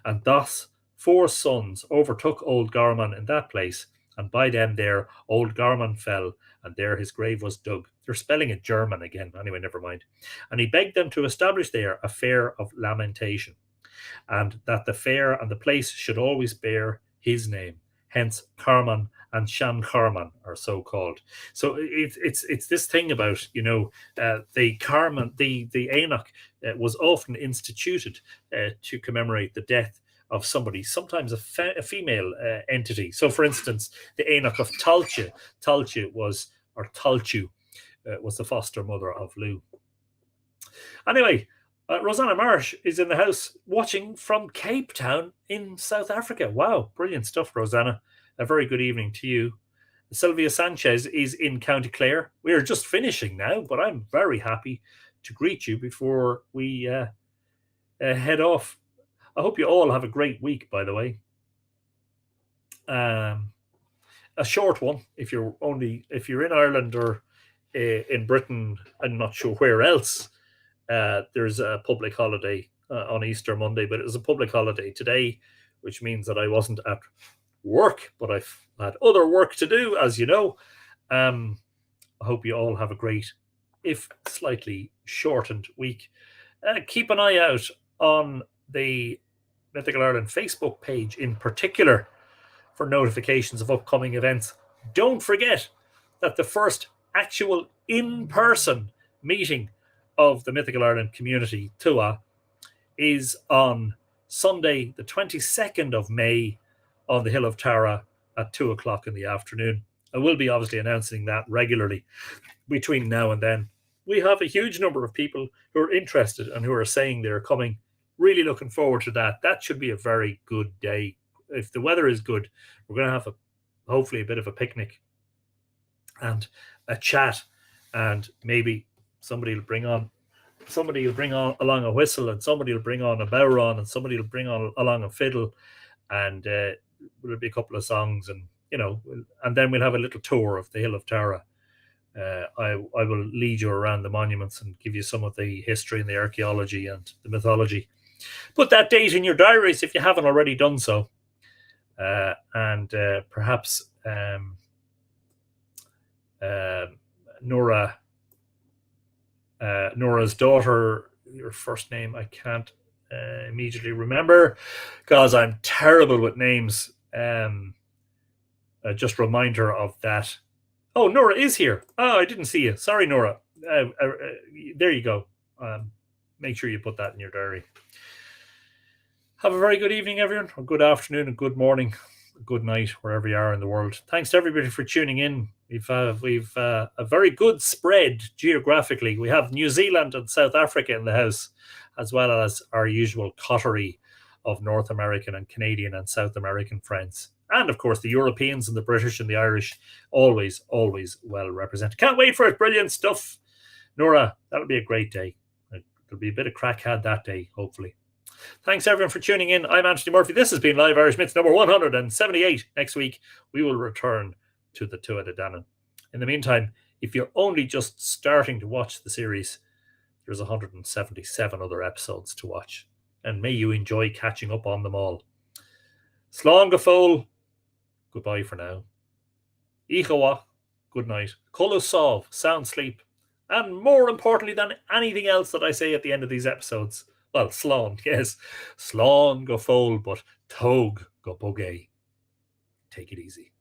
And thus 4 sons overtook old Garman in that place, and by them there old Garman fell, and there his grave was dug. They're spelling it German again. Anyway, never mind. And he begged them to establish there a fair of lamentation, and that the fair and the place should always bear his name. Hence, Carmun and Shan Carman are so called. So it's this thing about, you know, the Carman, the Aonach was often instituted to commemorate the death of somebody, sometimes a female entity. So, for instance, the Aonach of Talcha was, or Talchu, was the foster mother of Lugh. Anyway, Rosanna Marsh is in the house watching from Cape Town in South Africa. Wow, brilliant stuff, Rosanna. A very good evening to you. Sylvia Sanchez is in County Clare. We are just finishing now, but I'm very happy to greet you before we head off. I hope you all have a great week, by the way. A short one if you're in Ireland or in Britain. I'm not sure where else. There's a public holiday on Easter Monday, but it was a public holiday today, which means that I wasn't at work, but I've had other work to do, as you know. I hope you all have a great, if slightly shortened week. Keep an eye out on the Mythical Ireland Facebook page in particular for notifications of upcoming events. Don't forget that the first actual in-person meeting of the Mythical Ireland community, Tuatha, is on Sunday, the 22nd of May, on the Hill of Tara at 2 o'clock in the afternoon. I will be obviously announcing that regularly between now and then. We have a huge number of people who are interested and who are saying they're coming. Really looking forward to that. That should be a very good day. If the weather is good, we're going to have hopefully a bit of a picnic and a chat, and maybe somebody will bring on along a whistle, and somebody will bring on a bodhrán, and somebody will bring on along a fiddle, and there'll be a couple of songs, and and then we'll have a little tour of the Hill of Tara. I will lead you around the monuments and give you some of the history and the archaeology and the mythology. Put that date in your diaries if you haven't already done so, and perhaps Nora's daughter, your first name I can't immediately remember because I'm terrible with names. Just remind her of that. Oh, Nora is here. Oh, I didn't see you. Sorry, Nora. There you go. Make sure you put that in your diary. Have a very good evening, everyone, or good afternoon, and good morning, good night, wherever you are in the world. Thanks to everybody for tuning in. We've a very good spread geographically. We have New Zealand and South Africa in the house, as well as our usual coterie of North American and Canadian and South American friends. And of course, the Europeans and the British and the Irish, always, always well represented. Can't wait for it. Brilliant stuff. Nora, that'll be a great day. There'll be a bit of crack had that day, hopefully. Thanks everyone for tuning in. I'm Anthony Murphy. This has been Live Irish Myths number 178. Next week, we will return to the Tuatha Dé Danann. In the meantime, if you're only just starting to watch the series, there's 177 other episodes to watch. And may you enjoy catching up on them all. Slán go fóill, goodbye for now. Ichawa, good night. Colo sov, sound sleep. And more importantly than anything else that I say at the end of these episodes, well, slán, yes. Slán go fóill, but tog go bogey. Take it easy.